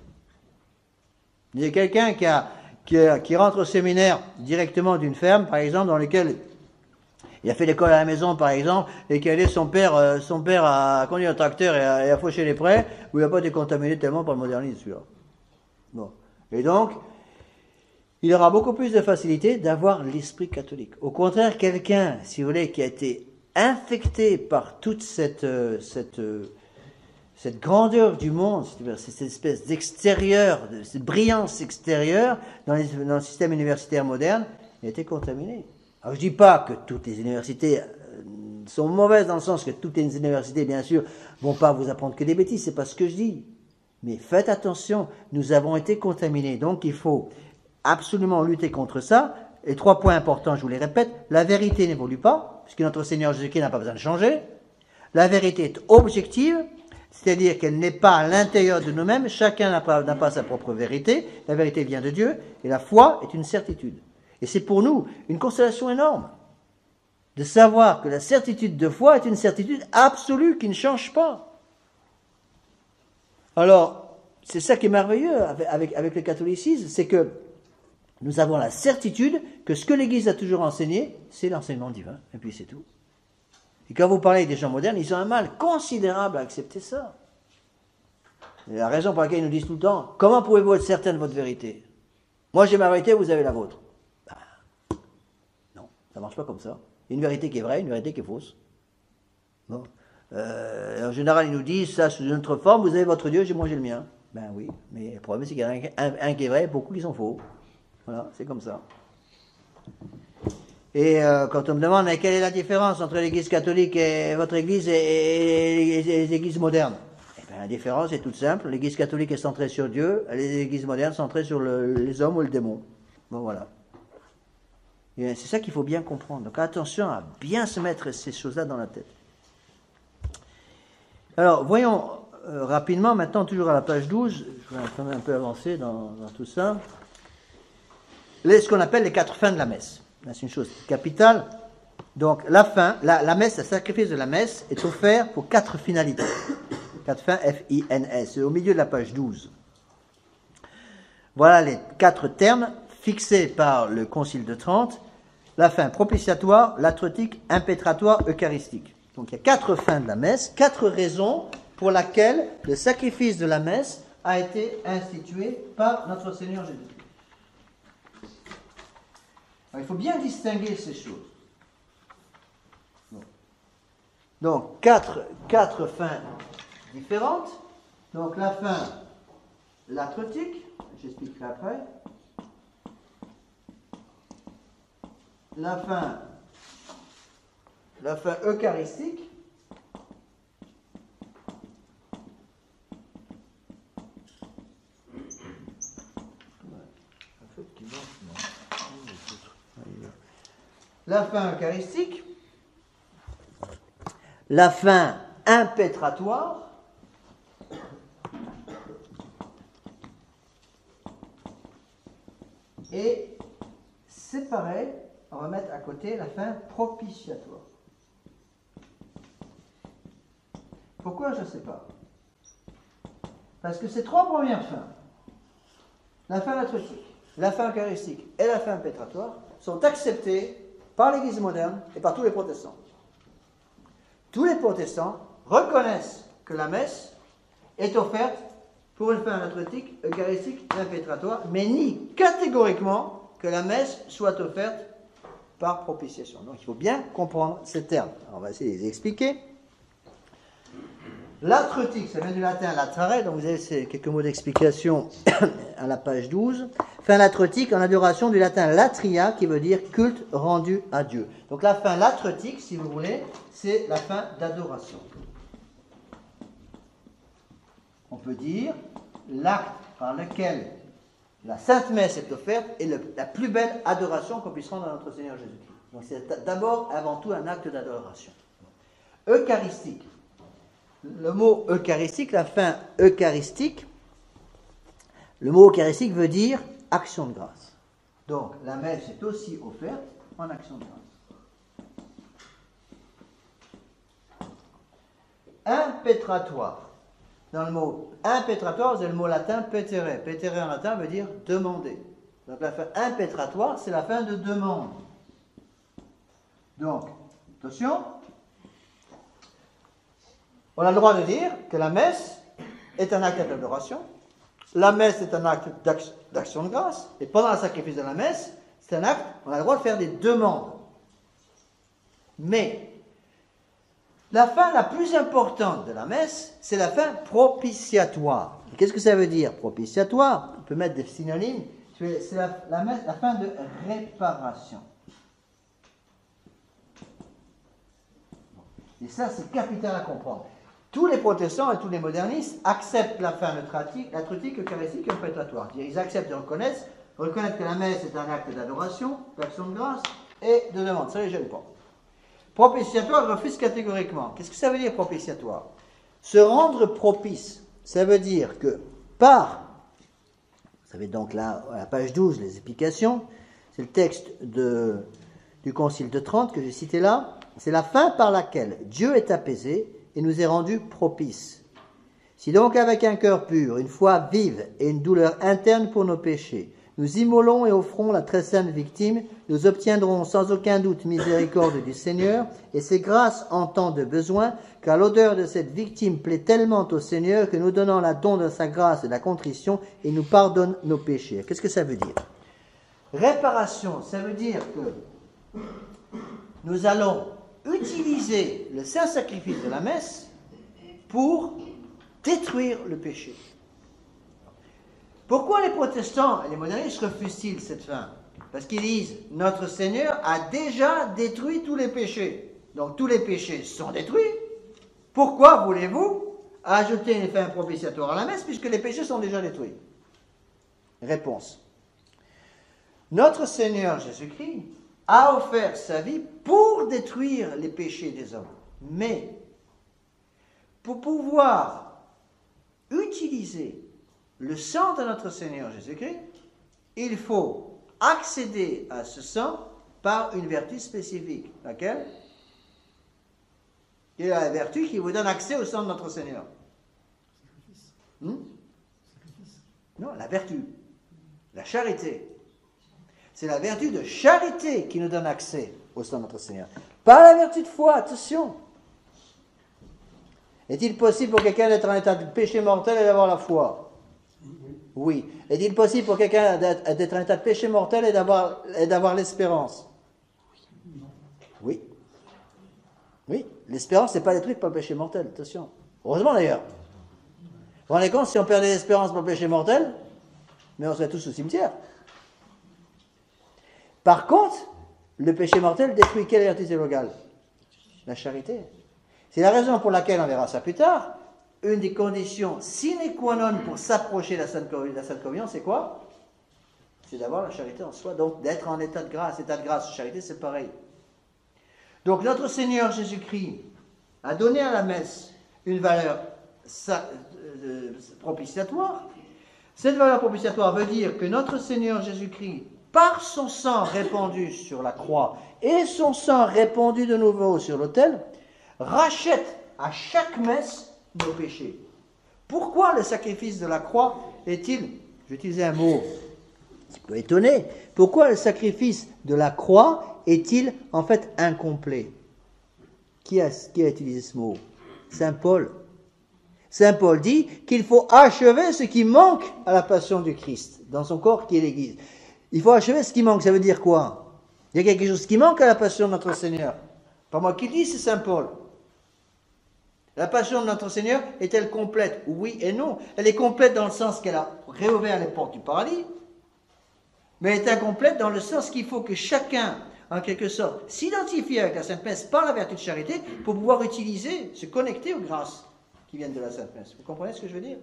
Il y a quelqu'un qui rentre au séminaire directement d'une ferme, par exemple, dans laquelle il a fait l'école à la maison, par exemple, et qui a aidé son père à conduire un tracteur et à faucher les prés, où il n'a pas été contaminé tellement par le modernisme, celui-là. Bon. Et donc, il aura beaucoup plus de facilité d'avoir l'esprit catholique. Au contraire, quelqu'un, si vous voulez, qui a été infecté par toute cette cette grandeur du monde, cette espèce d'extérieur, cette brillance extérieure dans le système universitaire moderne, a été contaminée. Alors je ne dis pas que toutes les universités sont mauvaises dans le sens que toutes les universités, bien sûr, vont pas vous apprendre que des bêtises, c'est pas ce que je dis. Mais faites attention, nous avons été contaminés, donc il faut absolument lutter contre ça. Et 3 points importants, je vous les répète. La vérité n'évolue pas, puisque notre Seigneur Jésus-Christ n'a pas besoin de changer. La vérité est objective, c'est-à-dire qu'elle n'est pas à l'intérieur de nous-mêmes. Chacun n'a pas sa propre vérité. La vérité vient de Dieu. Et la foi est une certitude. Et c'est pour nous une consolation énorme de savoir que la certitude de foi est une certitude absolue qui ne change pas. Alors, c'est ça qui est merveilleux avec le catholicisme, c'est que nous avons la certitude que ce que l'Église a toujours enseigné, c'est l'enseignement divin. Et puis c'est tout. Et quand vous parlez des gens modernes, ils ont un mal considérable à accepter ça. Et la raison pour laquelle ils nous disent tout le temps, comment pouvez-vous être certain de votre vérité? Moi j'ai ma vérité, vous avez la vôtre. Ben, non, ça ne marche pas comme ça. Il y a une vérité qui est vraie, une vérité qui est fausse. Bon. En général, ils nous disent ça sous une autre forme, vous avez votre Dieu, moi j'ai le mien. Ben oui, mais le problème c'est qu'il y en a un qui est vrai, beaucoup qui sont faux. Voilà, c'est comme ça. Et quand on me demande quelle est la différence entre l'Église catholique et votre Église et les Églises modernes, eh bien, la différence est toute simple. L'Église catholique est centrée sur Dieu, les Églises modernes sont centrées sur les hommes ou le démon. Bon, voilà. Et c'est ça qu'il faut bien comprendre. Donc attention à bien se mettre ces choses-là dans la tête. Alors, voyons rapidement, maintenant toujours à la page 12, je vais quand même un peu avancer dans tout ça, ce qu'on appelle les 4 fins de la messe. C'est une chose capitale. Donc la fin, la messe, le sacrifice de la messe est offert pour 4 finalités. 4 fins, F-I-N-S, au milieu de la page 12. Voilà les 4 termes fixés par le Concile de Trente. La fin propitiatoire, latretique, impétratoire, eucharistique. Donc il y a 4 fins de la messe, 4 raisons pour lesquelles le sacrifice de la messe a été institué par notre Seigneur Jésus. Alors, il faut bien distinguer ces choses. Donc, quatre fins différentes. Donc, la fin latretique, j'expliquerai après. La fin eucharistique. La fin eucharistique, la fin impétratoire, et c'est pareil, on va mettre à côté la fin propitiatoire. Pourquoi? Je ne sais pas. Parce que ces 3 premières fins, la fin latretique, la fin eucharistique et la fin impétratoire, sont acceptées par l'Église moderne et par tous les protestants. Tous les protestants reconnaissent que la messe est offerte pour une fin latretique, eucharistique et impétratoire, mais nient catégoriquement que la messe soit offerte par propitiation. Donc il faut bien comprendre ces termes. Alors, on va essayer de les expliquer. Latretique, ça vient du latin latrare, donc vous avez quelques mots d'explication à la page 12. Fin latretique en adoration du latin latria, qui veut dire culte rendu à Dieu. Donc la fin latretique, si vous voulez, c'est la fin d'adoration. On peut dire l'acte par lequel la Sainte Messe est offerte est la plus belle adoration qu'on puisse rendre à notre Seigneur Jésus-Christ. Donc c'est d'abord, avant tout, un acte d'adoration. Eucharistique. Le mot eucharistique, la fin eucharistique, le mot eucharistique veut dire action de grâce. Donc la messe est aussi offerte en action de grâce. Impétratoire. Dans le mot impétratoire, vous avez le mot latin petere. Petere en latin veut dire demander. Donc la fin impétratoire, c'est la fin de demande. Donc, attention, on a le droit de dire que la messe est un acte d'adoration, la messe est un acte d'action de grâce, et pendant le sacrifice de la messe, c'est un acte, on a le droit de faire des demandes. Mais, La fin la plus importante de la messe, c'est la fin propitiatoire. Qu'est-ce que ça veut dire, propitiatoire? On peut mettre des synonymes. C'est la fin de réparation. Et ça, c'est capital à comprendre. Tous les protestants et tous les modernistes acceptent la fin latrutique, eucharistique et propitiatoire. Ils acceptent et reconnaissent que la messe est un acte d'adoration, d'action de grâce et de demande. Ça ne les gêne pas. Propitiatoire refuse catégoriquement. Qu'est-ce que ça veut dire propitiatoire? Se rendre propice, ça veut dire que vous savez donc là, à la page 12, les explications, c'est le texte du Concile de Trente que j'ai cité là, c'est la fin par laquelle Dieu est apaisé et nous est rendu propice. Si donc avec un cœur pur, une foi vive et une douleur interne pour nos péchés, nous immolons et offrons la très sainte victime, nous obtiendrons sans aucun doute miséricorde du Seigneur et ses grâces en temps de besoin, car l'odeur de cette victime plaît tellement au Seigneur que nous donnons la don de sa grâce et de la contrition et nous pardonne nos péchés. Qu'est-ce que ça veut dire? Réparation, ça veut dire que nous allons utiliser le saint sacrifice de la messe pour détruire le péché. Pourquoi les protestants et les modernistes refusent-ils cette fin? Parce qu'ils disent, notre Seigneur a déjà détruit tous les péchés. Donc tous les péchés sont détruits. Pourquoi voulez-vous ajouter une fin propitiatoire à la messe puisque les péchés sont déjà détruits? Réponse. Notre Seigneur Jésus-Christ a offert sa vie pour détruire les péchés des hommes. Mais pour pouvoir utiliser le sang de notre Seigneur Jésus-Christ, il faut accéder à ce sang par une vertu spécifique. Laquelle? Quelle est la vertu qui vous donne accès au sang de notre Seigneur? Non, la vertu. La charité. C'est la vertu de charité qui nous donne accès au sang de notre Seigneur. Pas la vertu de foi, attention. Est-il possible pour quelqu'un d'être en état de péché mortel et d'avoir la foi? Oui. Est-il possible pour quelqu'un d'être en état de péché mortel et d'avoir l'espérance? Oui. Oui. L'espérance n'est pas détruite par le péché mortel, attention. Heureusement d'ailleurs. Vous vous rendez compte, si on perdait l'espérance par le péché mortel, mais on serait tous au cimetière. Par contre, le péché mortel détruit quelle vertu théologale? La charité. C'est la raison pour laquelle, on verra ça plus tard, une des conditions sine qua non pour s'approcher de la Sainte Communion, c'est quoi? C'est d'avoir la charité en soi, donc d'être en état de grâce. État de grâce, charité, c'est pareil. Donc notre Seigneur Jésus-Christ a donné à la messe une valeur propitiatoire. Cette valeur propitiatoire veut dire que notre Seigneur Jésus-Christ, par son sang répandu sur la croix et son sang répandu de nouveau sur l'autel, rachète à chaque messe nos péchés. Pourquoi le sacrifice de la croix est-il, je vais utiliser un mot qui peut étonner, pourquoi le sacrifice de la croix est-il en fait incomplet? Qui a utilisé ce mot? Saint Paul. Saint Paul dit qu'il faut achever ce qui manque à la passion du Christ, dans son corps qui est l'Église. Il faut achever ce qui manque, ça veut dire quoi? Il y a quelque chose qui manque à la passion de notre Seigneur. Pas moi qui le dis, c'est Saint Paul. La passion de notre Seigneur est-elle complète? Oui et non. Elle est complète dans le sens qu'elle a réouvert les portes du paradis, mais elle est incomplète dans le sens qu'il faut que chacun, en quelque sorte, s'identifie avec la Sainte Messe par la vertu de charité pour pouvoir utiliser, se connecter aux grâces qui viennent de la Sainte Messe. Vous comprenez ce que je veux dire?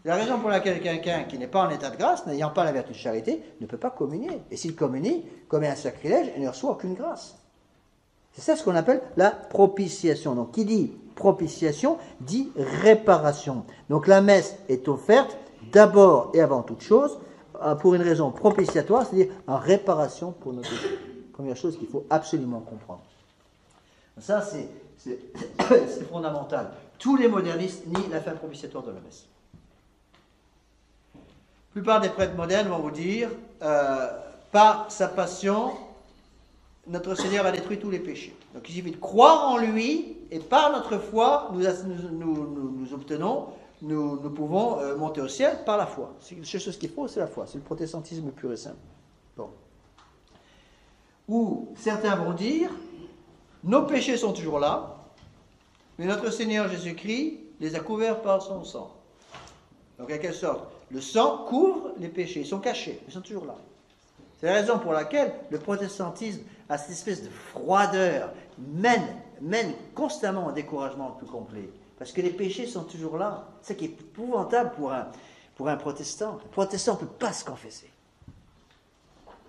La raison pour laquelle quelqu'un qui n'est pas en état de grâce, n'ayant pas la vertu de charité, ne peut pas communier. Et s'il communie, commet un sacrilège et ne reçoit aucune grâce. C'est ça ce qu'on appelle la propitiation. Donc, qui dit propitiation dit réparation. Donc, la messe est offerte d'abord et avant toute chose pour une raison propitiatoire, c'est-à-dire en réparation pour nos péchés. Première chose qu'il faut absolument comprendre. Ça, c'est fondamental. Tous les modernistes nient la fin propitiatoire de la messe. La plupart des prêtres modernes vont vous dire, par sa passion, notre Seigneur a détruit tous les péchés. Donc il suffit de croire en lui, et par notre foi, nous obtenons, nous pouvons monter au ciel par la foi. C'est la chose qu'il faut, c'est la foi. C'est le protestantisme pur et simple. Bon. Ou certains vont dire, nos péchés sont toujours là, Mais notre Seigneur Jésus-Christ les a couverts par son sang. Donc, à quelle sorte? Le sang couvre les péchés. Ils sont cachés. Ils sont toujours là. C'est la raison pour laquelle le protestantisme a cette espèce de froideur, mène constamment au découragement le plus complet. Parce que les péchés sont toujours là. C'est ça qui est épouvantable pour un protestant. Le protestant ne peut pas se confesser.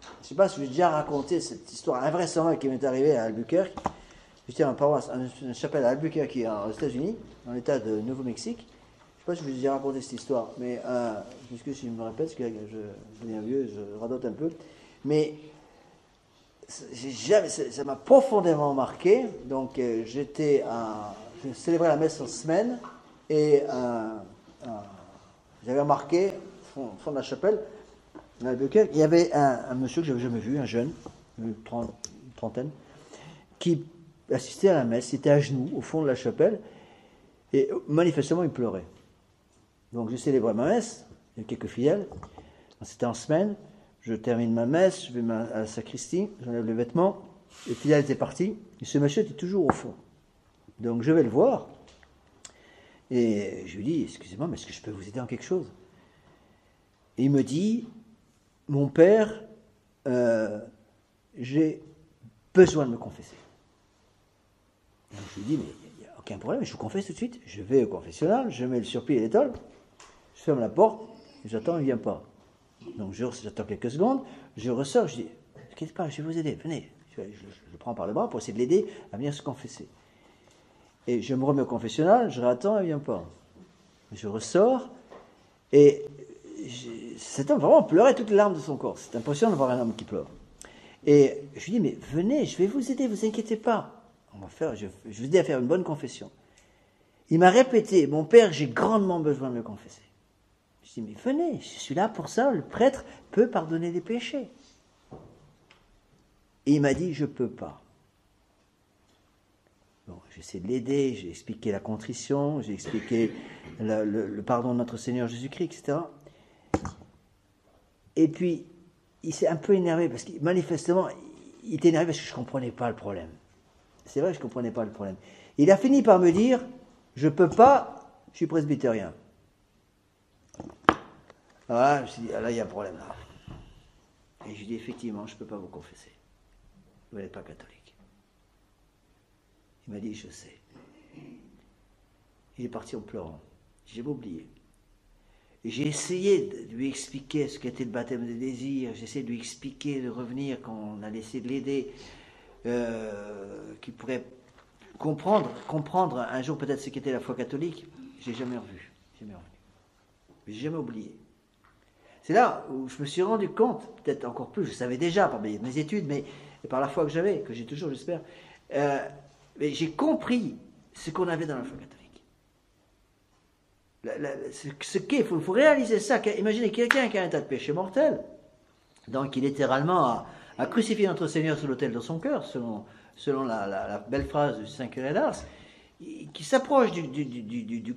Je ne sais pas si je vous ai déjà raconté cette histoire invraisemblable qui m'est arrivée à Albuquerque. J'étais en paroisse, une chapelle à Albuquerque aux États-Unis, dans l'État de Nouveau-Mexique. Je ne sais pas si je vous ai déjà raconté cette histoire, mais je m'excuse si je me répète, parce que je deviens vieux, je radote un peu. Mais ça m'a profondément marqué. Donc, je célébrais la messe en semaine et j'avais remarqué, au fond de la chapelle, dans Albuquerque, il y avait un monsieur que je n'avais jamais vu, un jeune, une trentaine, qui assistait à la messe. Il était à genoux au fond de la chapelle et manifestement il pleurait. Donc je célébrais ma messe, il y a quelques fidèles, c'était en semaine, je termine ma messe, je vais à la sacristie, j'enlève les vêtements, les fidèles étaient partis, et ce monsieur était toujours au fond. Donc je vais le voir, et je lui dis, excusez-moi, mais est-ce que je peux vous aider en quelque chose? Et il me dit, mon père, j'ai besoin de me confesser. Donc je lui dis, mais il n'y a aucun problème, je vous confesse tout de suite. Je vais au confessionnal, je mets le surplis et l'étole, je ferme la porte, et j'attends, il ne vient pas. Donc j'attends quelques secondes, je ressors, je dis, ne vous inquiétez pas, je vais vous aider, venez. Je le prends par le bras pour essayer de l'aider à venir se confesser. Et je me remets au confessionnal, je l'attends, il ne vient pas. Je ressors, et cet homme vraiment pleurait toutes les larmes de son corps. C'est impressionnant de voir un homme qui pleure. Et je lui dis, mais venez, je vais vous aider, ne vous inquiétez pas. Je vous ai à faire une bonne confession. Il m'a répété, mon père, j'ai grandement besoin de me confesser. Je dis, mais venez, je suis là pour ça, le prêtre peut pardonner des péchés. Et il m'a dit, je ne peux pas. Bon, j'essaie de l'aider, j'ai expliqué la contrition, j'ai expliqué le pardon de notre Seigneur Jésus-Christ, etc. Et puis, il s'est un peu énervé, parce que manifestement, il était énervé parce que je ne comprenais pas le problème. C'est vrai que je ne comprenais pas le problème. Il a fini par me dire, je ne peux pas, je suis presbytérien. Voilà, je me suis dit, là, il y a un problème là. Et je lui ai dit, effectivement, je ne peux pas vous confesser. Vous n'êtes pas catholique. Il m'a dit, je sais. Il est parti en pleurant. J'ai oublié. J'ai essayé de lui expliquer ce qu'était le baptême des désirs. J'ai essayé de lui expliquer, de revenir quand on a essayé de l'aider. Qu'il pourrait comprendre un jour peut-être ce qu'était la foi catholique. J'ai jamais revu. Mais j'ai jamais oublié. C'est là où je me suis rendu compte, peut-être encore plus, je savais déjà par mes études, mais par la foi que j'avais, que j'ai toujours, j'espère, mais j'ai compris ce qu'on avait dans la foi catholique. Il faut réaliser ça. Imaginez quelqu'un qui a un tas de péchés mortels, donc qui littéralement a crucifié notre Seigneur sur l'autel de son cœur, selon la belle phrase du Saint Curé d'Ars, qui s'approche du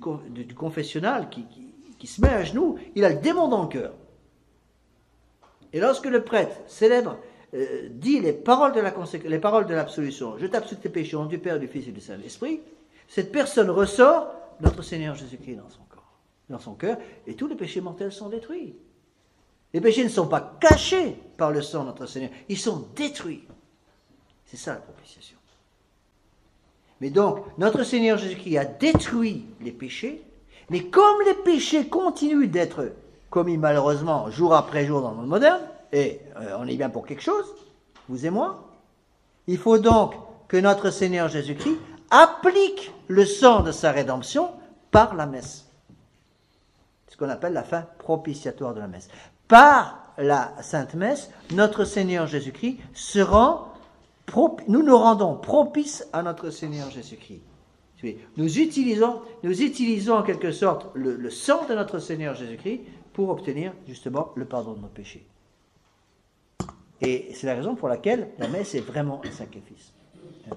confessionnal, qui se met à genoux, il a le démon dans le cœur. Et lorsque le prêtre célèbre, dit les paroles de l'absolution, je t'absous de tes péchés, au nom du Père, du Fils et du Saint-Esprit, cette personne ressort notre Seigneur Jésus-Christ dans son cœur, et tous les péchés mortels sont détruits. Les péchés ne sont pas cachés par le sang de notre Seigneur, ils sont détruits. C'est ça la propitiation. Mais donc, notre Seigneur Jésus-Christ a détruit les péchés, mais comme les péchés continuent d'être commis malheureusement jour après jour dans le monde moderne, et on est bien pour quelque chose, vous et moi, il faut donc que notre Seigneur Jésus-Christ applique le sang de sa rédemption par la messe. C'est ce qu'on appelle la fin propitiatoire de la messe. Par la Sainte Messe, notre Seigneur Jésus-Christ nous nous rendons propices à notre Seigneur Jésus-Christ. Nous utilisons en quelque sorte le sang de notre Seigneur Jésus-Christ pour obtenir justement le pardon de nos péchés. Et c'est la raison pour laquelle la messe est vraiment un sacrifice.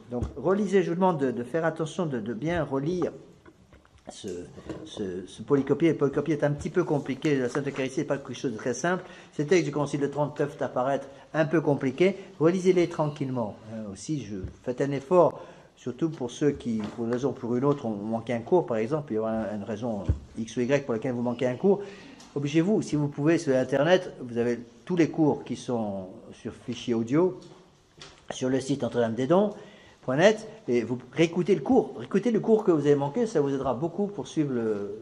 Donc relisez, je vous demande de faire attention de bien relire ce polycopier. Le polycopier est un petit peu compliqué, la Sainte Eucharistie n'est pas quelque chose de très simple. Ces textes du Concile de Trente peuvent apparaître un peu compliqués. Relisez-les tranquillement. Aussi, faites un effort Surtout pour ceux qui, pour une raison ou pour une autre, ont manqué un cours, par exemple, il y aura une raison X ou Y pour laquelle vous manquez un cours. Obligez-vous, si vous pouvez, sur Internet, vous avez tous les cours qui sont sur fichier audio, sur le site Notre-Dame-des-Dons.net, et vous réécoutez le cours. Réécoutez le cours que vous avez manqué, ça vous aidera beaucoup pour suivre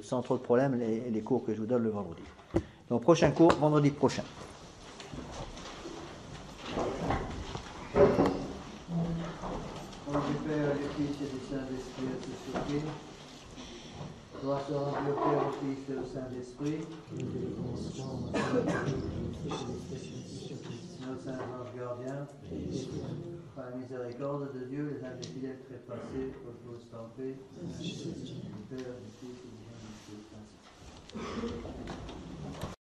sans trop de problèmes les cours que je vous donne le vendredi. Donc, prochain cours, vendredi prochain. Père, le Fils et le Saint-Esprit, à se souffrir. Gloire soit rendue au Père, au Fils et au Saint-Esprit. Nos saints anges gardiens, par la miséricorde de Dieu, les âmes des fidèles trépassés, reposent en paix. Du Père, du Fils et du Saint-Esprit.